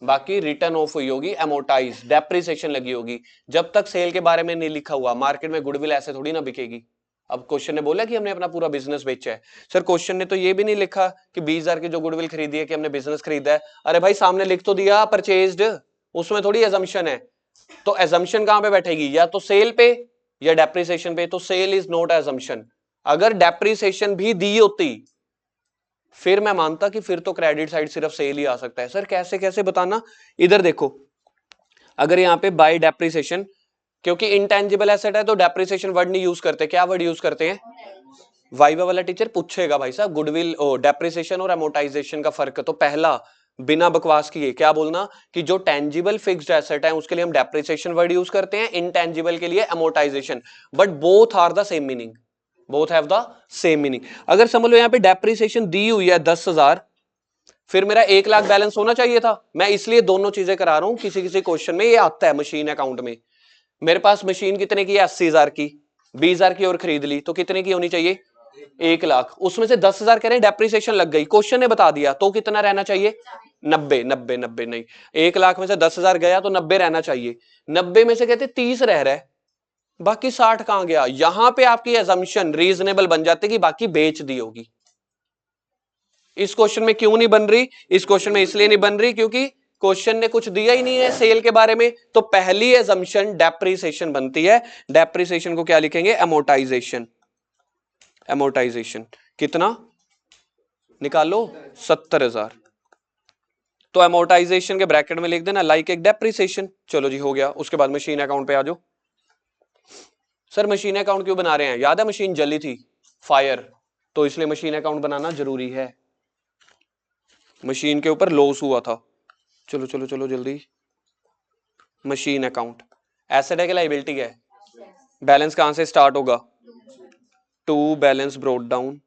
बाकी रिटर्न ऑफ हुई होगी, एमोटाइज, डेप्रिसिएशन लगी होगी। जब तक सेल के बारे में नहीं लिखा हुआ, मार्केट में गुडविल ऐसे थोड़ी ना बिकेगी। अब क्वेश्चन ने बोला कि हमने अपना पूरा बिजनेस बेचा है, सर क्वेश्चन ने तो ये भी नहीं लिखा कि 20,000 की जो गुडविल खरीदी है कि हमने बिजनेस खरीदा है। अरे भाई सामने लिख तो दिया परचेज्ड, उसमें थोड़ी एजम्पशन है। तो एजम्पशन कहां पे बैठेगी, या तो सेल पे या डेप्रिसिएशन पे। तो सेल इज नॉट एजम्पशन। अगर डेप्रिसिएशन भी दी होती फिर मैं मानता कि फिर तो क्रेडिट साइड सिर्फ सेल ही आ सकता है। सर कैसे कैसे बताना, इधर देखो, अगर यहाँ पे बाय डेप्रिसिएशन, क्योंकि इंटेंजिबल एसेट है तो डेप्रिसिएशन वर्ड नहीं यूज करते, क्या वर्ड यूज करते हैं, वाइवा वाला टीचर पूछेगा भाई साहब गुडविल डेप्रिसिएशन और एमोटाइजेशन का फर्क। तो पहला बिना बकवास किए क्या बोलना कि जो टेंजिबल फिक्स्ड एसेट है उसके लिए हम डेप्रिसिएशन वर्ड यूज करते हैं, इनटेंजिबल के लिए amortisation, but both are the same meaning, both have the same meaning. अगर समझ लो यहाँ पे डेप्रिसिएशन दी हुई है 10,000, फिर मेरा 1 लाख बैलेंस होना चाहिए था। मैं इसलिए दोनों चीजें करा रहा हूं, किसी किसी क्वेश्चन में ये आता है मशीन अकाउंट में। मेरे पास मशीन कितने की है, 80,000 की, 20,000 की और खरीद ली, तो कितने की होनी चाहिए, 1 लाख। उसमें से 10,000 कह रहे हैं डेप्रिसिएशन लग गई, क्वेश्चन ने बता दिया, तो कितना रहना चाहिए, 90, 90, 90 नहीं, 1 लाख में से 10,000 गया तो 90 रहना चाहिए। 90 में से कहते 30 रह रहा है, बाकी 60 कहां गया। यहां पे आपकी एजम्पशन रीजनेबल बन जाती कि बाकी बेच दी होगी। इस क्वेश्चन में क्यों नहीं बन रही, इस क्वेश्चन में इसलिए नहीं बन रही क्योंकि क्वेश्चन ने कुछ दिया ही नहीं है सेल के बारे में। तो पहली एजम्पशन डेप्रिसिएशन बनती है। डेप्रिसिएशन को क्या लिखेंगे, एमोटाइजेशन। एमोटाइजेशन कितना निकालो, 70,000। तो एमोटाइजेशन के ब्रैकेट में लिख देना लाइक एक डेप्रिसिएशन। चलो जी हो गया। उसके बाद मशीन अकाउंट पे आ जाओ। सर मशीन अकाउंट क्यों बना रहे हैं, याद है मशीन जली थी, फायर, तो इसलिए मशीन अकाउंट बनाना जरूरी है। मशीन के ऊपर लॉस हुआ था। चलो चलो चलो जल्दी। मशीन अकाउंट एसेट है कि लायबिलिटी है, बैलेंस कहां से स्टार्ट होगा, to balance brought down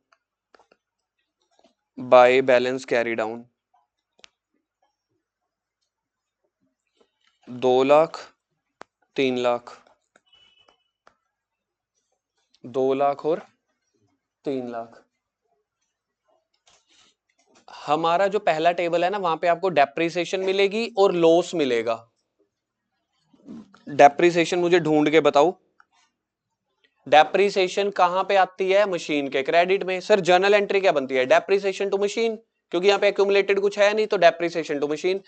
by balance carry down. 2 lakh, 3 lakh, 2 lakh और 3 लाख। हमारा जो पहला टेबल है ना, वहां पे आपको डेप्रिसिएशन मिलेगी और लॉस मिलेगा। डेप्रिसिएशन मुझे ढूंढ के बताओ, डेप्रिसिएशन कहां पे आती है, मशीन के क्रेडिट में। सर जर्नल एंट्री क्या बनती है, डेप्रिसिएशन टू मशीन, क्योंकि यहाँ पे एक्यूमुलेटेड कुछ है नहीं, तो डेप्रिसिएशन टू मशीन।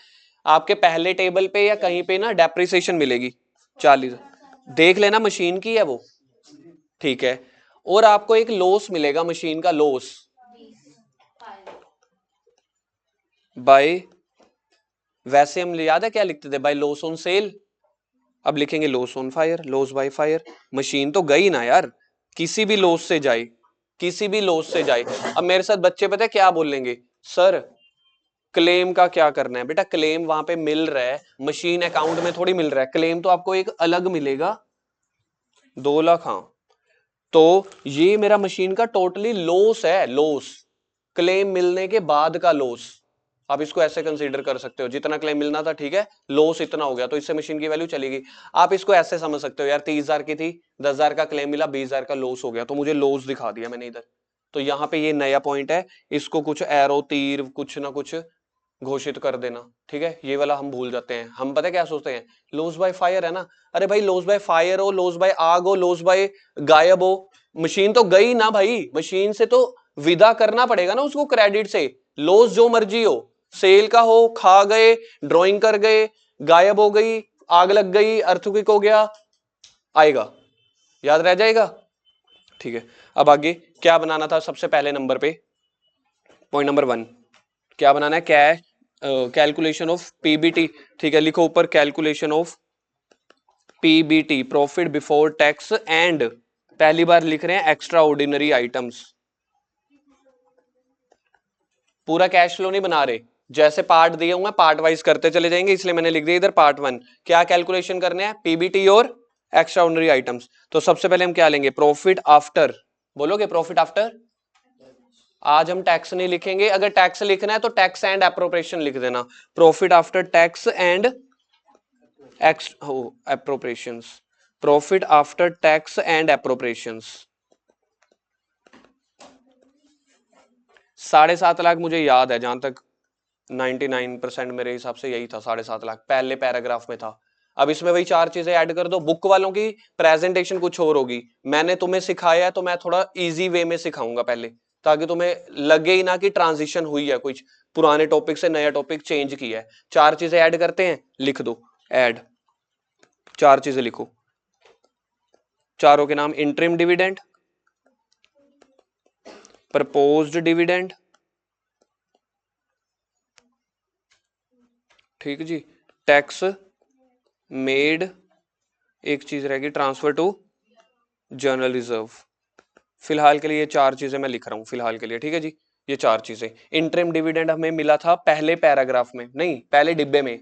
आपके पहले टेबल पे या कहीं पे ना डेप्रिसिएशन मिलेगी 40, देख लेना मशीन की है वो, ठीक है। और आपको एक लॉस मिलेगा, मशीन का लॉस बाय, वैसे हम याद है क्या लिखते थे, बाय लॉस ऑन सेल, अब लिखेंगे loss on fire, loss by fire. Machine तो गई ना यार, किसी भी लॉस से जाए, किसी भी लॉस से जाए। अब मेरे साथ बच्चे पता है क्या बोलेंगे, सर क्लेम का क्या करना है। बेटा क्लेम वहां पे मिल रहा है, मशीन अकाउंट में थोड़ी मिल रहा है, क्लेम तो आपको एक अलग मिलेगा 2 लाख। हाँ तो ये मेरा मशीन का टोटली लॉस है, लॉस, क्लेम मिलने के बाद का लॉस। आप इसको ऐसे कंसीडर कर सकते हो, जितना क्लेम मिलना था ठीक है, लॉस इतना हो गया तो इससे मशीन की वैल्यू चलेगी। आप इसको ऐसे समझ सकते हो, यार 30,000 की थी, 10,000 का क्लेम मिला, 20,000 का लॉस हो गया, तो मुझे लॉस दिखा दिया मैंने इधर। तो यहाँ पे ये नया पॉइंट है, इसको कुछ एरो तीर कुछ ना कुछ घोषित कर देना, ठीक है। ये वाला हम भूल जाते हैं, हम पता क्या सोचते हैं, लॉस बाय फायर है ना। अरे भाई लॉस बाय फायर हो, लॉस बाय आग हो, लॉस बाय गायब हो, मशीन तो गई ना भाई, मशीन से तो विदा करना पड़ेगा ना उसको क्रेडिट से। लॉस जो मर्जी हो, सेल का हो, खा गए, ड्रॉइंग कर गए, गायब हो गई, आग लग गई, अर्थक्वेक हो गया, आएगा, याद रह जाएगा, ठीक है। अब आगे क्या बनाना था, सबसे पहले नंबर पे पॉइंट नंबर 1 क्या बनाना है, कैश कैलकुलेशन ऑफ पीबीटी, ठीक है। लिखो ऊपर calculation of PBT, profit before tax and, पहली बार लिख रहे हैं एक्स्ट्रा ऑर्डिनरी आइटम्स। पूरा कैश फ्लो नहीं बना रहे, जैसे पार्ट दिए हुए पार्ट वाइज करते चले जाएंगे, इसलिए मैंने लिख दिया इधर पार्ट 1। क्या कैलकुलेशन करने हैं, पीबीटी और एक्स्ट्रा ऑर्डिनरी आइटम्स। तो सबसे पहले हम क्या लेंगे, प्रॉफिट आफ्टर, बोलोगे प्रॉफिट आफ्टर। आज हम टैक्स नहीं लिखेंगे, अगर टैक्स लिखना है तो टैक्स एंड एप्रोप्रिएशन लिख देना, profit after tax and appropriations, profit after tax and appropriations. 7.5 lakh मुझे याद है, जहां तक 99% मेरे हिसाब से यही था, 7.5 लाख पहले पैराग्राफ में था। अब इसमें वही 4 चीजें ऐड कर दो। बुक वालों की प्रेजेंटेशन कुछ और होगी, मैंने तुम्हें सिखाया है तो मैं थोड़ा इजी वे में सिखाऊंगा पहले, ताकि तुम्हें लगे ही ना कि ट्रांजिशन हुई है, कुछ पुराने टॉपिक से नया टॉपिक चेंज किया है। 4 चीजें ऐड करते हैं, लिख दो ऐड, 4 चीजें लिखो, चारों के नाम, इंटरिम डिविडेंड, प्रपोज्ड डिविडेंड, ठीक जी, टैक्स मेड, एक चीज रहेगी ट्रांसफर टू जनरल रिजर्व। फिलहाल के लिए ये 4 चीजें मैं लिख रहा हूं फिलहाल के लिए, ठीक है जी। ये 4 चीजें, इंटरिम डिविडेंड हमें मिला था पहले पैराग्राफ में, नहीं पहले डिब्बे में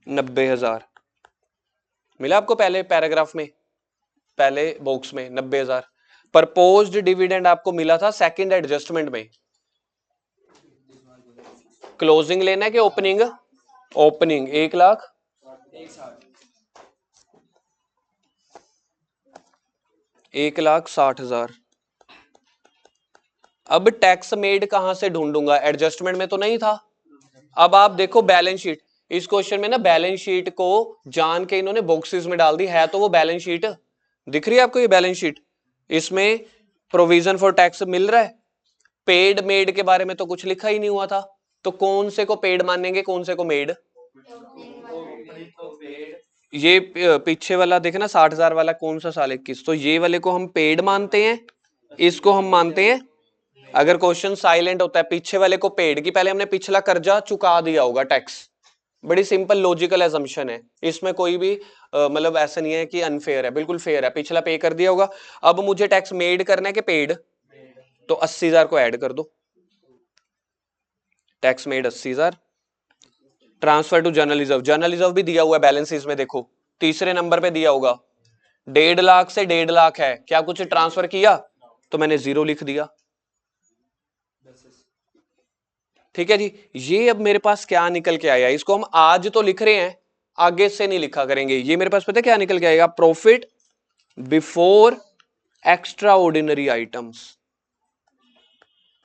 90,000 मिला आपको पहले पैराग्राफ में, पहले बॉक्स में 90,000। प्रपोज्ड डिविडेंड आपको मिला था सेकंड एडजस्टमेंट में। क्लोजिंग लेना है कि ओपनिंग, ओपनिंग 1 लाख 1,60,000। अब टैक्स मेड कहां से ढूंढूंगा, एडजस्टमेंट में तो नहीं था। अब आप देखो बैलेंस शीट, इस क्वेश्चन में ना बैलेंस शीट को जान के इन्होंने बॉक्सेस में डाल दी है, तो वो बैलेंस शीट दिख रही है आपको, ये बैलेंस शीट, इसमें प्रोविजन फॉर टैक्स मिल रहा है। पेड मेड के बारे में तो कुछ लिखा ही नहीं हुआ था, तो कौन से को पेड मानेंगे, कौन से को मेड। ये पीछे वाला देखे ना 60,000 वाला, कौन सा साल 21, तो ये वाले को हम पेड मानते हैं, इसको हम मानते हैं। अगर क्वेश्चन साइलेंट होता है पीछे वाले को पेड की, पहले हमने पिछला कर्जा चुका दिया होगा टैक्स। बड़ी सिंपल लॉजिकल एजम्पशन है, इसमें कोई भी मतलब ऐसा नहीं है कि अनफेयर है, बिल्कुल फेयर है, पिछला पे कर दिया होगा। अब मुझे टैक्स मेड करना है कि पेड, तो 80,000 को ऐड कर दो, tax made 80,000। Transfer to general reserve, general reserve भी दिया हुआ है बैलेंसेस में, देखो तीसरे नंबर पे दिया होगा, 1.5 लाख से 1.5 लाख है, क्या कुछ ट्रांसफर किया, तो मैंने 0 लिख दिया, ठीक है जी। ये अब मेरे पास क्या निकल के आया, इसको हम आज तो लिख रहे हैं, आगे से नहीं लिखा करेंगे। ये मेरे पास पता है क्या निकल के आएगा, profit before extra ordinary items.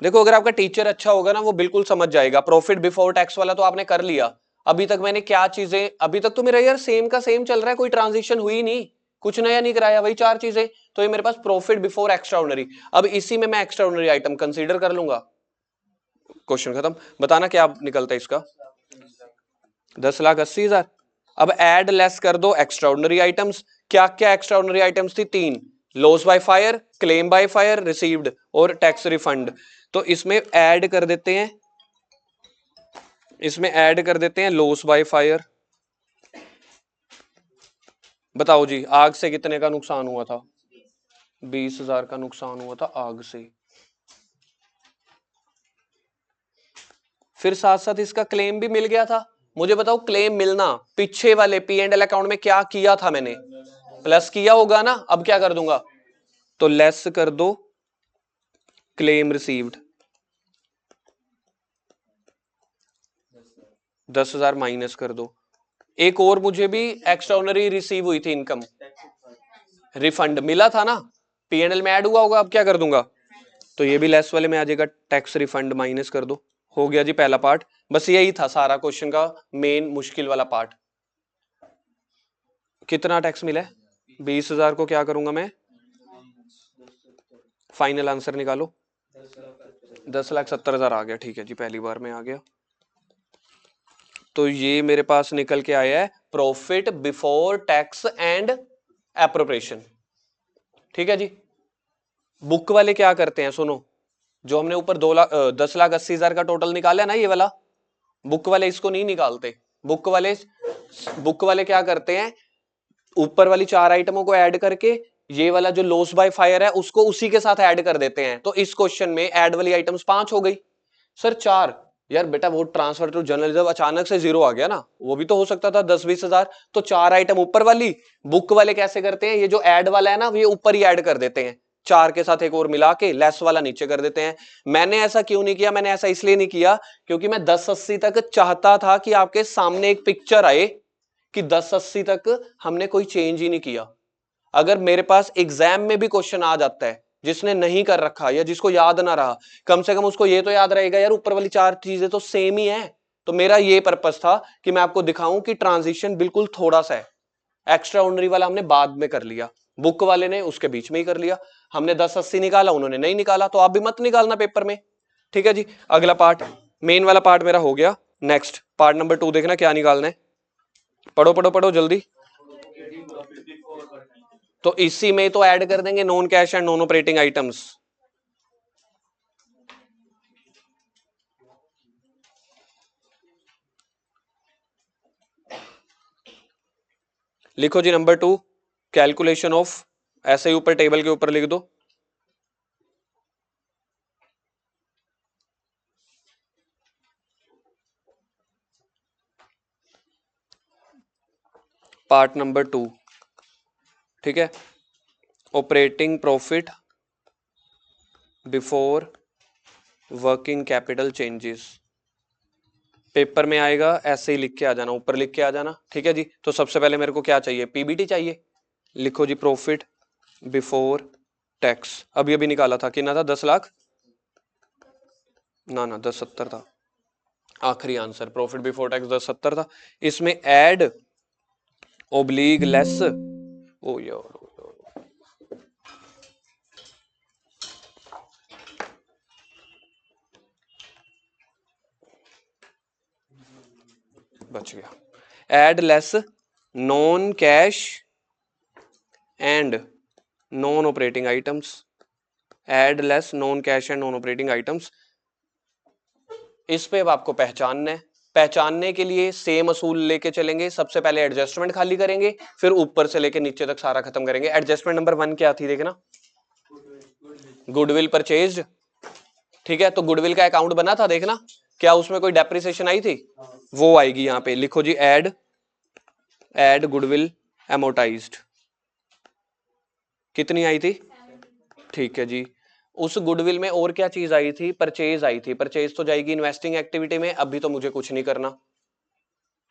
देखो अगर आपका टीचर अच्छा होगा ना, वो बिल्कुल समझ जाएगा। प्रॉफिट बिफोर टैक्स वाला तो आपने कर लिया, अभी तक मैंने क्या चीजें, अभी तक तो मेरा यार सेम का सेम चल रहा है, कोई ट्रांजिशन हुई नहीं, कुछ नया नहीं कराया, वही 4 चीजें। तो ये मेरे पास प्रॉफिट बिफोर एक्स्ट्रा ऑर्डिनरी, अब इसी में मैं एक्स्ट्रा ऑर्डिनरी आइटम कंसीडर कर लूंगा, क्वेश्चन खत्म। बताना क्या निकलता है इसका, 10,80,000। अब एड लेस कर दो एक्स्ट्रा ऑर्डिनरी आइटम्स, क्या क्या एक्स्ट्रा ऑर्डिनरी आइटम्स थी, 3, loss by fire, claim by fire, received और टैक्स रिफंड। तो इसमें ऐड कर देते हैं, इसमें ऐड कर देते हैं लॉस बाय फायर। बताओ जी, आग से कितने का नुकसान हुआ था, 20,000 का नुकसान हुआ था आग से। फिर साथ साथ इसका क्लेम भी मिल गया था। मुझे बताओ क्लेम मिलना, पीछे वाले P&L अकाउंट में क्या किया था मैंने, प्लस किया होगा ना। अब क्या कर दूंगा, तो लेस कर दो क्लेम रिसीव्ड, 10,000 माइनस कर दो। एक और मुझे भी एक्स्ट्राऑर्डिनरी रिसीव हुई थी इनकम, रिफंड मिला था ना, P&L में ऐड हुआ होगा। अब क्या कर दूंगा, तो ये भी लेस वाले में आ जाएगा, टैक्स रिफंड माइनस कर दो। हो गया जी पहला पार्ट, बस यही था सारा क्वेश्चन का मेन मुश्किल वाला पार्ट। कितना टैक्स मिला है, 20,000 को क्या करूंगा मैं, फाइनल आंसर निकालो, 10,70,000 आ गया, ठीक है जी, पहली बार में आ गया। तो ये मेरे पास निकल के आया है profit before tax and appropriation, ठीक है जी। बुक वाले क्या करते हैं, सुनो, जो हमने ऊपर 10,80,000 का टोटल निकाला है ना, ये वाला, बुक वाले इसको नहीं निकालते। बुक वाले क्या करते हैं, ऊपर वाली 4 आइटमों को ऐड करके ये वाला जो लॉस बाय फायर है उसको उसी के साथ ऐड कर देते हैं। तो इस क्वेश्चन में ऐड वाली आइटम्स 5 हो गई, सर 4, यार बेटा वो ट्रांसफर टू जनरल रिजर्व अचानक से जीरो आ गया ना, वो भी तो हो सकता था 10-20 हजार। तो 4 आइटम ऊपर वाली, बुक वाले कैसे करते हैं, ये जो ऐड वाला है ना ये ऊपर ही ऐड कर देते हैं, 4 के साथ एक और मिला के लेस वाला नीचे कर देते हैं। मैंने ऐसा क्यों नहीं किया, मैंने ऐसा इसलिए नहीं किया क्योंकि मैं 1080 तक चाहता था कि आपके सामने एक पिक्चर आए कि 1080 तक हमने कोई चेंज ही नहीं किया। अगर मेरे पास एग्जाम में भी क्वेश्चन आ जाता है जिसने नहीं कर रखा या जिसको याद ना रहा, कम से कम उसको ये तो याद रहेगा यार ऊपर वाली 4 चीजें तो सेम ही है। तो मेरा ये पर्पस था कि मैं आपको दिखाऊं कि ट्रांजिशन बिल्कुल थोड़ा सा है। एक्स्ट्रा ऑर्डिनरी वाला हमने बाद में कर लिया, बुक वाले ने उसके बीच में ही कर लिया। हमने 1080 निकाला, उन्होंने नहीं निकाला, तो आप भी मत निकालना पेपर में। ठीक है जी, अगला पार्ट, मेन वाला पार्ट मेरा हो गया। नेक्स्ट पार्ट नंबर 2 देखना क्या निकालना है, पढ़ो पढ़ो पढ़ो जल्दी। तो इसी में तो ऐड कर देंगे non cash and non operating items. लिखो जी नंबर 2, कैलकुलेशन ऑफ, ऐसे ही ऊपर टेबल के ऊपर लिख दो। पार्ट नंबर 2, ठीक है, operating profit before working capital changes. Paper में आएगा ऐसे ही लिख के आ जाना, ऊपर लिख के आ जाना। ठीक है जी, तो सबसे पहले मेरे को क्या चाहिए, पीबीटी चाहिए। लिखो जी प्रॉफिट बिफोर टैक्स, अभी अभी निकाला था, कितना था, 10 लाख ना 1070 था आखिरी आंसर, प्रॉफिट बिफोर टैक्स 1070 था। इसमें ऐड ओब्लीग लेस, ओ यार बच गया, add less non cash and non operating items, add less non cash and non operating items. इस पे अब आपको पहचानना है, पहचानने के लिए सेम असूल लेके चलेंगे। सबसे पहले एडजस्टमेंट खाली करेंगे, फिर ऊपर से लेके नीचे तक सारा खत्म करेंगे। एडजस्टमेंट नंबर 1 क्या थी देखना, गुडविल परचेज्ड। ठीक है, तो गुडविल का अकाउंट बना था, देखना क्या उसमें कोई डेप्रिसिएशन आई थी, वो आएगी यहाँ पे। लिखो जी ऐड गुडविल एमोटाइज्ड, कितनी आई थी, ठीक है जी। उस गुडविल में और क्या चीज आई थी, परचेज आई थी। परचेज तो जाएगी इन्वेस्टिंग एक्टिविटी में, अभी तो मुझे कुछ नहीं करना।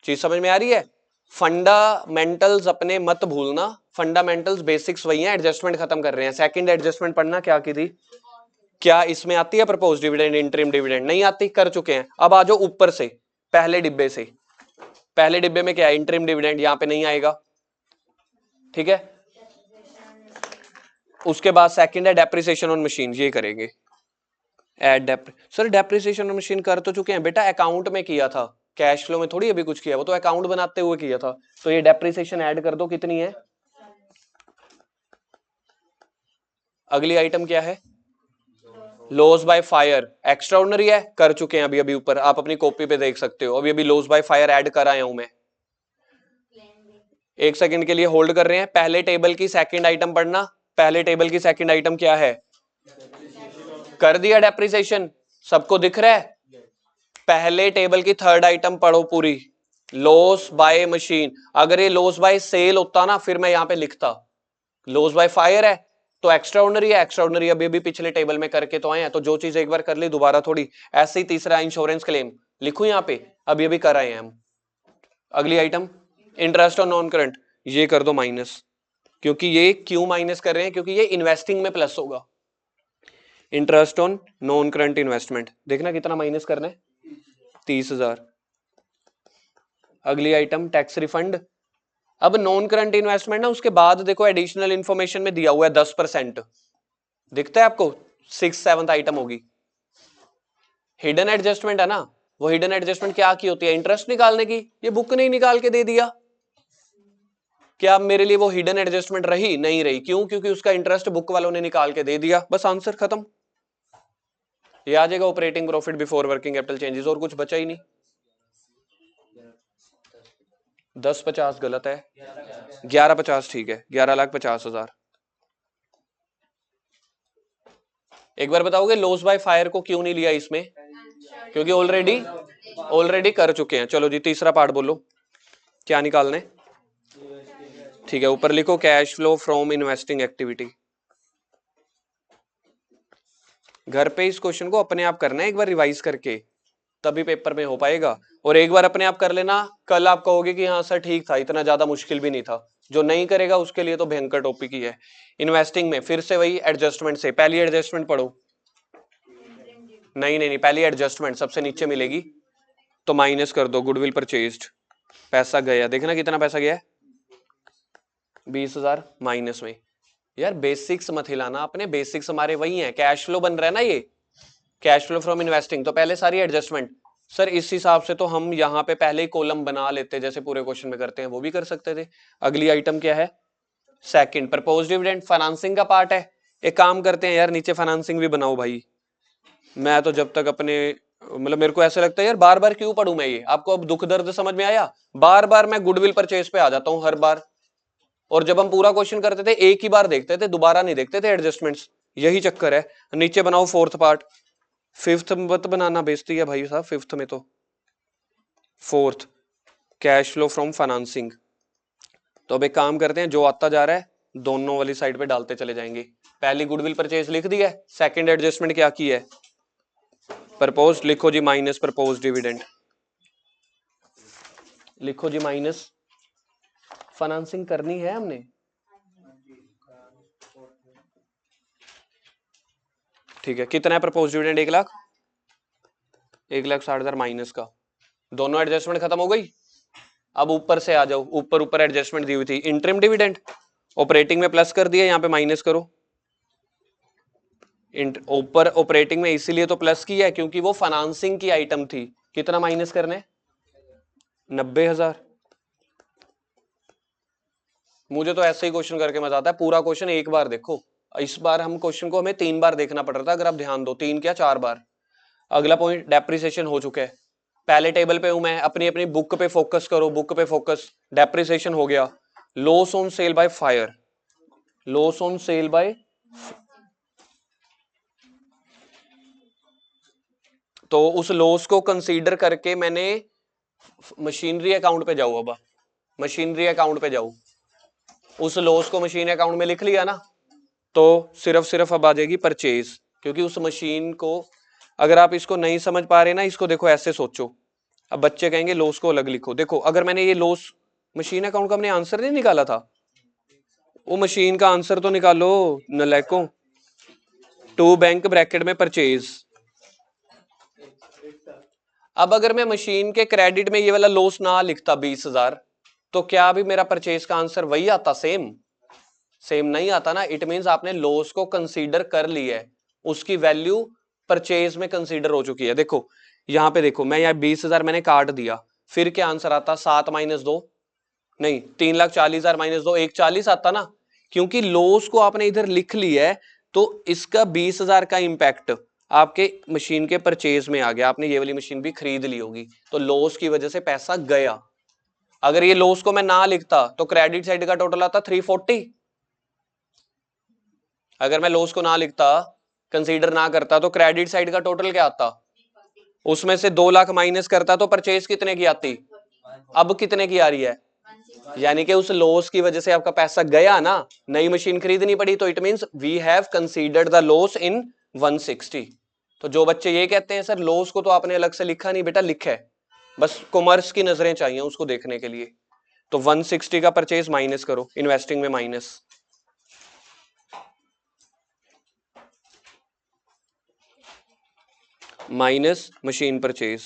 चीज समझ में आ रही है, फंडामेंटल्स अपने मत भूलना, फंडामेंटल्स बेसिक्स वही हैं, एडजस्टमेंट खत्म कर रहे हैं। सेकंड एडजस्टमेंट पढ़ना क्या की थी, क्या इसमें आती है प्रपोज डिविडेंड, इंटरिम डिविडेंड, नहीं आती, कर चुके हैं। अब आ जाओ ऊपर से, पहले डिब्बे से, पहले डिब्बे में क्या है, इंटरिम डिविडेंड, यहां पे नहीं आएगा। ठीक है, उसके बाद सेकंड है डेप्रिसिएशन ऑन मशीन, ये करेंगे add sir depreciation on machine कर तो चुके हैं बेटा, अकाउंट में किया था, कैश फ्लो में थोड़ी अभी कुछ किया, वो तो अकाउंट बनाते हुए किया था। तो ये डेप्रिसिएशन ऐड कर दो, कितनी है। अगली आइटम क्या है, loss by fire, extra ordinary है, कर चुके हैं अभी अभी ऊपर, आप अपनी कॉपी पे देख सकते हो। अभी अभी लॉस बाय फायर ऐड कर आया हूं मैं, एक सेकंड के लिए होल्ड कर रहे हैं। पहले टेबल की सेकंड आइटम पढ़ना, पहले टेबल की सेकंड आइटम क्या है, कर दिया डेप्रिसिएशन, सबको दिख रहा है। पहले टेबल की थर्ड आइटम पढ़ो पूरी, लॉस बाय मशीन। अगर ये लॉस बाय सेल होता ना, फिर मैं यहां पे लिखता, लॉस बाय फायर है तो एक्स्ट्रा ऑर्डिनरी है, एक्स्ट्रा ऑर्डिनरी अभी अभी पिछले टेबल में करके तो आए हैं, तो जो चीज एक बार कर ली दोबारा थोड़ी। ऐसे ही तीसरा इंश्योरेंस क्लेम लिखूं यहाँ पे, अभी अभी कर आए हैं हम। अगली item interest on non current, ये कर दो माइनस, क्योंकि ये क्यों माइनस कर रहे हैं, क्योंकि ये इन्वेस्टिंग में प्लस होगा। Interest on non current investment, देखना कितना माइनस करना है, 30,000। अगली आइटम टैक्स रिफंड। अब नॉन करंट इन्वेस्टमेंट ना, उसके बाद देखो एडिशनल इंफॉर्मेशन में दिया हुआ है 10%, दिखता है आपको, 6-7 आइटम होगी, हिडन एडजस्टमेंट है ना। वो हिडन एडजस्टमेंट क्या की होती है, इंटरेस्ट निकालने की, ये बुक नहीं निकाल के दे दिया, क्या मेरे लिए वो हिडन एडजस्टमेंट रही, नहीं रही, क्यों, क्योंकि उसका इंटरेस्ट बुक वालों ने निकाल के दे दिया, बस आंसर खत्म। ये आ जाएगा operating profit before working capital changes, और कुछ बचा ही नहीं। 1050 गलत है, 1150 ठीक है, 11,50,000। एक बार बताओगे लॉस बाय फायर को क्यों नहीं लिया इसमें, क्योंकि ऑलरेडी कर चुके हैं। चलो जी तीसरा पार्ट बोलो क्या निकालना है। ठीक है, ऊपर लिखो cash flow from investing activity. घर पे इस क्वेश्चन को अपने आप करना है एक बार रिवाइज करके, तभी पेपर में हो पाएगा। और एक बार अपने आप कर लेना, कल आप कहोगे कि हाँ सर ठीक था, इतना ज्यादा मुश्किल भी नहीं था। जो नहीं करेगा उसके लिए तो भयंकर टॉपिक ही है। इन्वेस्टिंग में फिर से वही एडजस्टमेंट से, पहली एडजस्टमेंट पढ़ो। नहीं, पहली एडजस्टमेंट सबसे नीचे मिलेगी, तो माइनस कर दो गुडविल परचेज्ड। पैसा गया, देखना कितना पैसा गया है, 20,000 माइनस में। यार बेसिक्स मत हिलाना, अपने बेसिक्स हमारे वही हैं, कैश फ्लो बन रहा है ना ये, कैश फ्लो फ्रॉम इन्वेस्टिंग, तो पहले सारी एडजस्टमेंट। सर इस हिसाब से तो हम यहाँ पे पहले ही कॉलम बना लेते, जैसे पूरे क्वेश्चन में करते हैं, वो भी कर सकते थे। अगली आइटम क्या है, सेकंड प्रपोज डिविडेंड, फाइनेंसिंग का पार्ट है। एक काम करते हैं यार, नीचे फाइनेंसिंग भी बनाओ भाई। मैं तो जब तक अपने मतलब मेरे को ऐसा लगता है यार बार बार क्यों पढ़ूं मैं ये, आपको अब दुख दर्द समझ में आया। बार बार मैं गुडविल परचेज पे आ जाता हूं हर बार, और जब हम पूरा क्वेश्चन करते थे एक ही बार देखते थे, दोबारा नहीं देखते थे एडजस्टमेंट्स, यही चक्कर है। नीचे बनाओ फोर्थ पार्ट, फिफ्थ मत बनाना, बेइज्जती है भाई साहब फिफ्थ में तो। Fourth cash flow from financing. तो अब एक काम करते हैं, जो आता जा रहा है दोनों वाली साइड पे डालते चले जाएंगे। पहली गुडविल परचेज लिख दी है, सेकंड एडजस्टमेंट क्या की है, प्रपोज, लिखो जी माइनस प्रपोज डिविडेंड, लिखो जी माइनस, फाइनेंसिंग करनी है हमने। ठीक है, कितना है प्रपोज डिविडेंड, 1 लाख, 1,60,000 माइनस का, दोनों एडजस्टमेंट खत्म हो गई। अब ऊपर से आ जाओ, ऊपर एडजस्टमेंट दी हुई थी, इंटरिम डिविडेंड, ऑपरेटिंग में प्लस कर दिया, यहाँ पे माइनस करो। ऊपर ऑपरेटिंग में इसीलिए तो प्लस की है क्योंकि वो फाइनेंसिंग की आइटम थी। कितना माइनस करने, 90,000। मुझे तो ऐसे ही क्वेश्चन करके मजा आता है, पूरा क्वेश्चन एक बार देखो। इस बार हम क्वेश्चन को हमें 3 बार देखना पड़ रहा था, अगर आप ध्यान दो, 3 क्या 4 बार। अगला पॉइंट डेप्रिसिएशन हो चुका है, पहले टेबल पे हूं मैं, अपनी अपनी बुक पे फोकस करो, बुक पे फोकस। डेप्रिसिएशन हो गया, loss on sale by fire, loss on sale by, तो उस लॉस को कंसीडर करके मैंने मशीनरी अकाउंट पे जाऊं, अब मशीनरी अकाउंट पे जाऊं, उस लॉस को मशीन अकाउंट में लिख लिया ना, तो सिर्फ अब आ जाएगी परचेज। क्योंकि उस मशीन को, अगर आप इसको नहीं समझ पा रहे ना, इसको देखो ऐसे सोचो। अब बच्चे कहेंगे लॉस को अलग लिखो, देखो अगर मैंने ये लॉस, मशीन अकाउंट का हमने आंसर नहीं निकाला था, वो मशीन का आंसर तो निकालो नलायकों, टू बैंक ब्रैकेट में परचेज। अब अगर मैं मशीन के क्रेडिट में ये वाला लॉस ना लिखता 20,000, तो क्या अभी मेरा परचेज का आंसर वही आता, सेम नहीं आता ना। इट मींस आपने लॉस को कंसीडर कर लिया है, उसकी वैल्यू परचेज में कंसीडर हो चुकी है। देखो यहां पे देखो, मैं यहाँ 20,000 मैंने काट दिया, फिर क्या आंसर आता, 7 माइनस 2, नहीं 3,40,000 माइनस 2, 1,40 आता ना। क्योंकि लॉस को आपने इधर लिख लिया है, तो इसका 20,000 का इंपैक्ट आपके मशीन के परचेज में आ गया, आपने ये वाली मशीन भी खरीद ली होगी, तो लॉस की वजह से पैसा गया। अगर ये लॉस को मैं ना लिखता तो क्रेडिट साइड का टोटल आता 340। अगर मैं लॉस को ना लिखता, कंसीडर ना करता, तो क्रेडिट साइड का टोटल क्या आता, उसमें से 2 लाख माइनस करता तो परचेज कितने की आती, अब कितने की आ रही है, यानी कि उस लॉस की वजह से आपका पैसा गया ना, नई मशीन खरीदनी पड़ी, तो it means we have considered the loss in 160। तो जो बच्चे ये कहते हैं सर लॉस को तो आपने अलग से लिखा नहीं, बेटा लिखा है, बस कॉमर्स की नजरें चाहिए उसको देखने के लिए। तो 160 का परचेज माइनस करो, इन्वेस्टिंग में minus, minus machine purchase,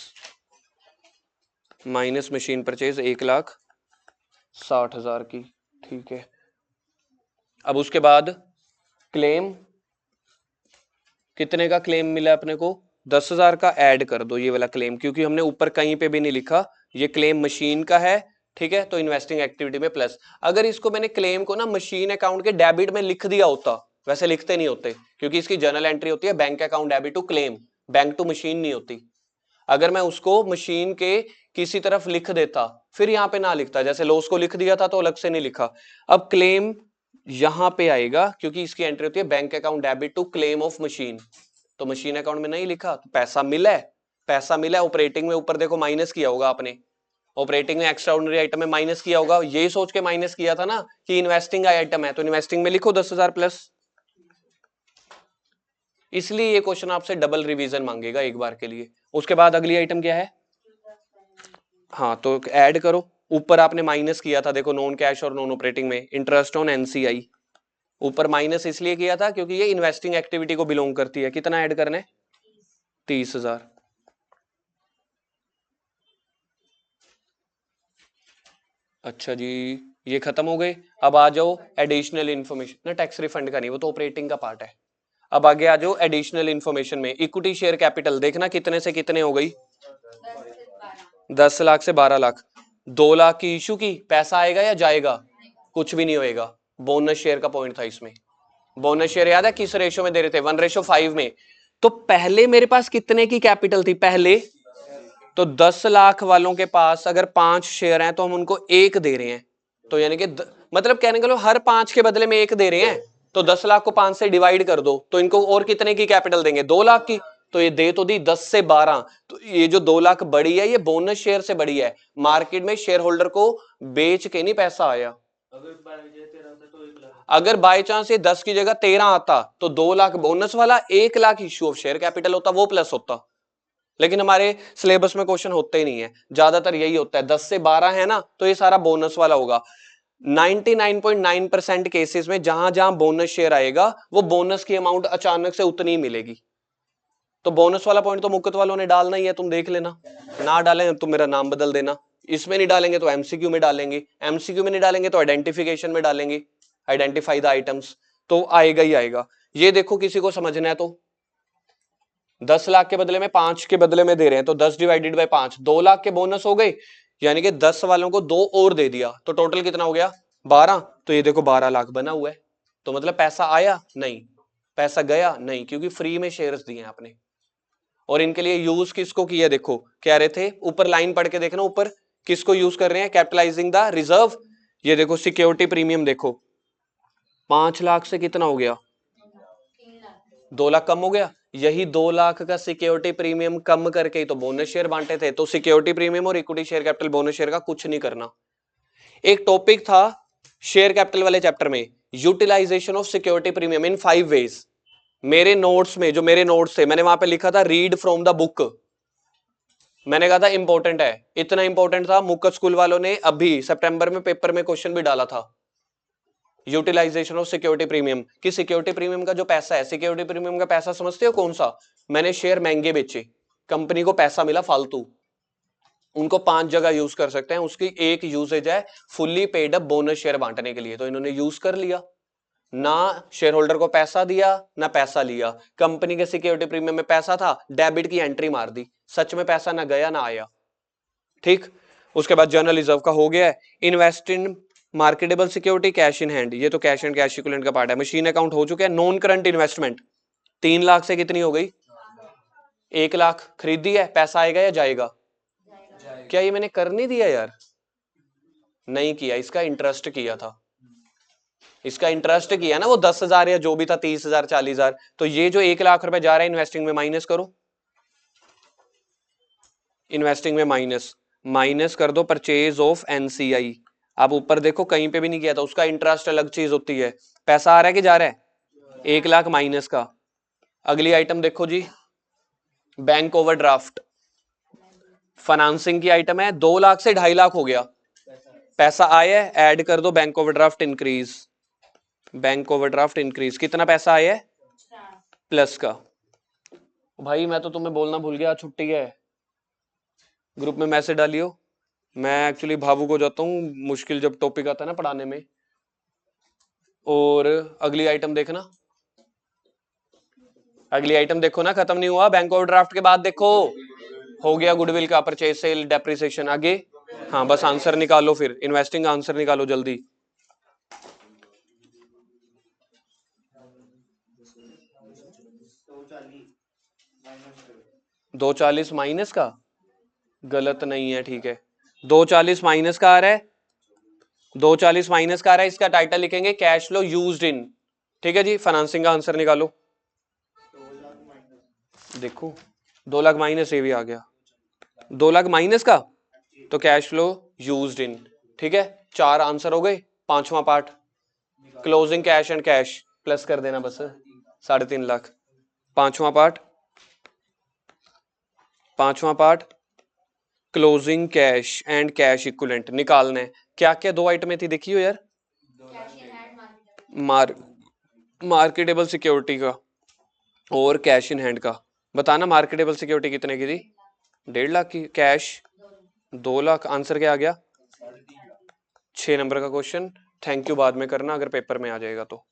minus machine purchase 1,60,000 की, ठीक है। अब उसके बाद क्लेम, कितने का क्लेम मिला अपने को, 10,000 का ऐड कर दो ये वाला क्लेम, क्योंकि हमने ऊपर कहीं पे भी नहीं लिखा ये क्लेम मशीन का है, ठीक है। तो इन्वेस्टिंग एक्टिविटी में प्लस, अगर इसको मैंने क्लेम को ना मशीन अकाउंट के डेबिट में लिख दिया होता, वैसे लिखते नहीं होते क्योंकि इसकी जर्नल एंट्री होती है bank account debit to claim, bank to machine नहीं होती। अगर मैं उसको मशीन के किसी तरफ लिख देता, फिर यहाँ पे ना लिखता, जैसे लॉस को लिख दिया था तो अलग से नहीं लिखा। अब क्लेम यहां पे आएगा क्योंकि इसकी एंट्री होती है bank account debit to claim of machine, तो मशीन अकाउंट में नहीं लिखा, तो पैसा मिला है, पैसा मिला ऑपरेटिंग में, ऊपर देखो माइनस किया होगा आपने, ऑपरेटिंग में एक्स्ट्रा ऑर्डिनरी आइटम में माइनस किया होगा, ये सोच के माइनस किया था ना कि इन्वेस्टिंग आइटम है, तो इन्वेस्टिंग में लिखो 10,000 प्लस। इसलिए ये क्वेश्चन आपसे डबल रिवीजन मांगेगा एक बार के लिए। उसके बाद अगली आइटम क्या है, हाँ तो ऐड करो, ऊपर आपने माइनस किया था देखो नॉन कैश और नॉन ऑपरेटिंग में, इंटरेस्ट ऑन एनसीआई, ऊपर माइनस इसलिए किया था क्योंकि ये इन्वेस्टिंग एक्टिविटी को बिलोंग करती है। कितना ऐड करना है, 30,000। अच्छा जी, ये खत्म हो गए। अब आ जाओ एडिशनल इन्फॉर्मेशन ना, टैक्स रिफंड का नहीं, वो तो ऑपरेटिंग का पार्ट है। अब आगे आ जाओ एडिशनल इन्फॉर्मेशन में, इक्विटी शेयर कैपिटल देखना कितने से कितने हो गई, 10 लाख से 12 लाख। 2 लाख की इशू की, पैसा आएगा या जाएगा, कुछ भी नहीं होएगा। बोनस शेयर का पॉइंट था इसमें, बोनस शेयर याद है किस रेशो में दे रहे थे, 1:5 में। तो पहले मेरे पास कितने की कैपिटल थी पहले, तो 10 लाख वालों के पास अगर 5 शेयर हैं तो हम उनको 1 दे रहे हैं, तो यानी कि मतलब कहने के लो हर 5 के बदले में 1 दे रहे हैं, तो 10 लाख को 5 से डिवाइड कर दो, तो इनको और कितने की कैपिटल देंगे, 2 लाख की। तो ये दे तो दी 10 से 12, तो ये जो 2 लाख बड़ी है ये बोनस शेयर से बड़ी है, मार्केट में शेयर होल्डर को बेच के नहीं पैसा आया। अगर बाय चांस ये 10 की जगह 13 आता तो 2 लाख बोनस वाला, 1 lakh issue of share capital होता, वो प्लस होता। लेकिन हमारे सिलेबस में क्वेश्चन होते ही नहीं है, ज्यादातर यही होता है 10 से 12 है ना, तो ये सारा बोनस वाला होगा। 99.9% केसेस में जहां जहां बोनस शेयर आएगा वो बोनस की अमाउंट अचानक से उतनी ही मिलेगी। तो बोनस वाला पॉइंट तो मुक्कत वालों ने डालना ही है, तुम देख लेना, ना डालें तो मेरा नाम बदल देना। इसमें नहीं डालेंगे तो एमसीक्यू में डालेंगे, एमसीक्यू में नहीं डालेंगे तो आइडेंटिफिकेशन में डालेंगे, आइडेंटिफाई द आइटम्स, तो आएगा ही आएगा। ये देखो किसी को समझना है तो 10 लाख के बदले में 5 के बदले में दे रहे हैं, तो 10 डिवाइडेड बाय 5, 2 लाख के बोनस हो गए, यानी कि 10 वालों को 2 और दे दिया, तो टोटल कितना हो गया 12। तो ये देखो 12 लाख बना हुआ है, तो मतलब पैसा आया नहीं, पैसा गया नहीं, क्योंकि फ्री में शेयर्स दिए आपने। और इनके लिए यूज किसको किया, देखो कह रहे थे ऊपर लाइन पढ़ के देखना, ऊपर किसको यूज कर रहे हैं, कैपिटलाइजिंग द रिजर्व। ये देखो सिक्योरिटी प्रीमियम देखो, 5 लाख से कितना हो गया, 2 लाख कम हो गया, यही 2 लाख का सिक्योरिटी प्रीमियम कम करके ही तो बोनस शेयर बांटे थे। तो सिक्योरिटी प्रीमियम और equity share capital bonus share का कुछ नहीं करना। एक टॉपिक था शेयर कैपिटल वाले चैप्टर में, utilisation of security premium in 5 ways. मेरे नोट्स में, जो मेरे नोट्स थे, मैंने वहां पे लिखा था रीड फ्रॉम द बुक। मैंने कहा था इंपॉर्टेंट है, इतना इंपॉर्टेंट था मुक्कत स्कूल वालों ने अभी सितंबर में पेपर में क्वेश्चन भी डाला था, यूटिलाइजेशन ऑफ सिक्योरिटी प्रीमियम। कि सिक्योरिटी प्रीमियम का जो पैसा है, सिक्योरिटी प्रीमियम का पैसा समझते हो कौन सा, मैंने शेयर महंगे बेचे, कंपनी को पैसा मिला फालतू, उनको 5 जगह यूज कर सकते हैं, उसकी एक यूजेज है fully paid up bonus share बांटने के लिए, तो इन्होंने यूज कर लिया, ना शेयर होल्डर को पैसा दिया ना पैसा लिया। कंपनी के सिक्योरिटी प्रीमियम में पैसा था, डेबिट की एंट्री मार दी, सच में पैसा ना गया ना आया। ठीक, उसके बाद जर्नल रिजर्व का हो गया है, invest in marketable security, cash in hand, ये तो कैश एंड कैश इक्विवेलेंट का पार्ट है। मशीन अकाउंट हो चुका है। नॉन करंट इन्वेस्टमेंट 3 लाख से कितनी हो गई, 1 लाख खरीदी है, पैसा आएगा या जाएगा, क्या ये मैंने कर नहीं दिया यार, नहीं किया, इसका इंटरेस्ट किया था, इसका इंटरेस्ट किया ना वो 10,000 या जो भी था, 30,000 40,000, तो ये जो 1 लाख रुपए जा रहा है इन्वेस्टिंग में माइनस करो, इन्वेस्टिंग में माइनस कर दो परचेज ऑफ एनसीआई। आप ऊपर देखो कहीं पे भी नहीं किया था, उसका इंटरेस्ट अलग चीज होती है, पैसा आ रहा है कि जा रहा है, 1 लाख माइनस का। अगली आइटम देखो जी, बैंक ओवरड्राफ्ट, फाइनेंसिंग की आइटम है, 2 लाख से 2.5 लाख हो गया, पैसा आया है, ऐड कर दो bank overdraft increase, bank overdraft increase, कितना पैसा आया है प्लस का। भाई मैं तो तुम्हें बोलना भूल गया, छुट्टी है, ग्रुप में मैसेज डालियो, मैं एक्चुअली भावुक हो जाता हूँ मुश्किल जब टॉपिक आता है ना पढ़ाने में। और अगली आइटम देखना, अगली आइटम देखो ना, खत्म नहीं हुआ, बैंक ओवरड्राफ्ट के बाद देखो हो गया गुडविल का, परचेज सेल डेप्रिसिएशन, आगे हाँ बस आंसर निकालो, फिर इन्वेस्टिंग आंसर निकालो जल्दी। 240 माइनस का, गलत नहीं है, ठीक है, 240 माइनस का आ रहा है, 240 माइनस का आ रहा है, इसका टाइटल लिखेंगे कैश फ्लो यूज्ड इन, ठीक है जी। फाइनेंसिंग का आंसर निकालो, देखो 2 लाख माइनस ये भी आ गया, 2 लाख माइनस का, तो कैश फ्लो यूज्ड इन। ठीक है, 4 आंसर हो गए। 5वां part closing cash and cash plus कर देना बस 3.5 लाख। 5वां part closing cash and cash equivalent निकालना है। क्या क्या 2 आइटमें थी देखियो यार, मार्केटेबल सिक्योरिटी का और कैश इन हैंड का। बताना मार्केटेबल सिक्योरिटी कितने की थी? 1.5 लाख की, कैश 2 लाख। आंसर क्या आ गया? 6 नंबर का क्वेश्चन। थैंक यू, बाद में करना अगर पेपर में आ जाएगा तो।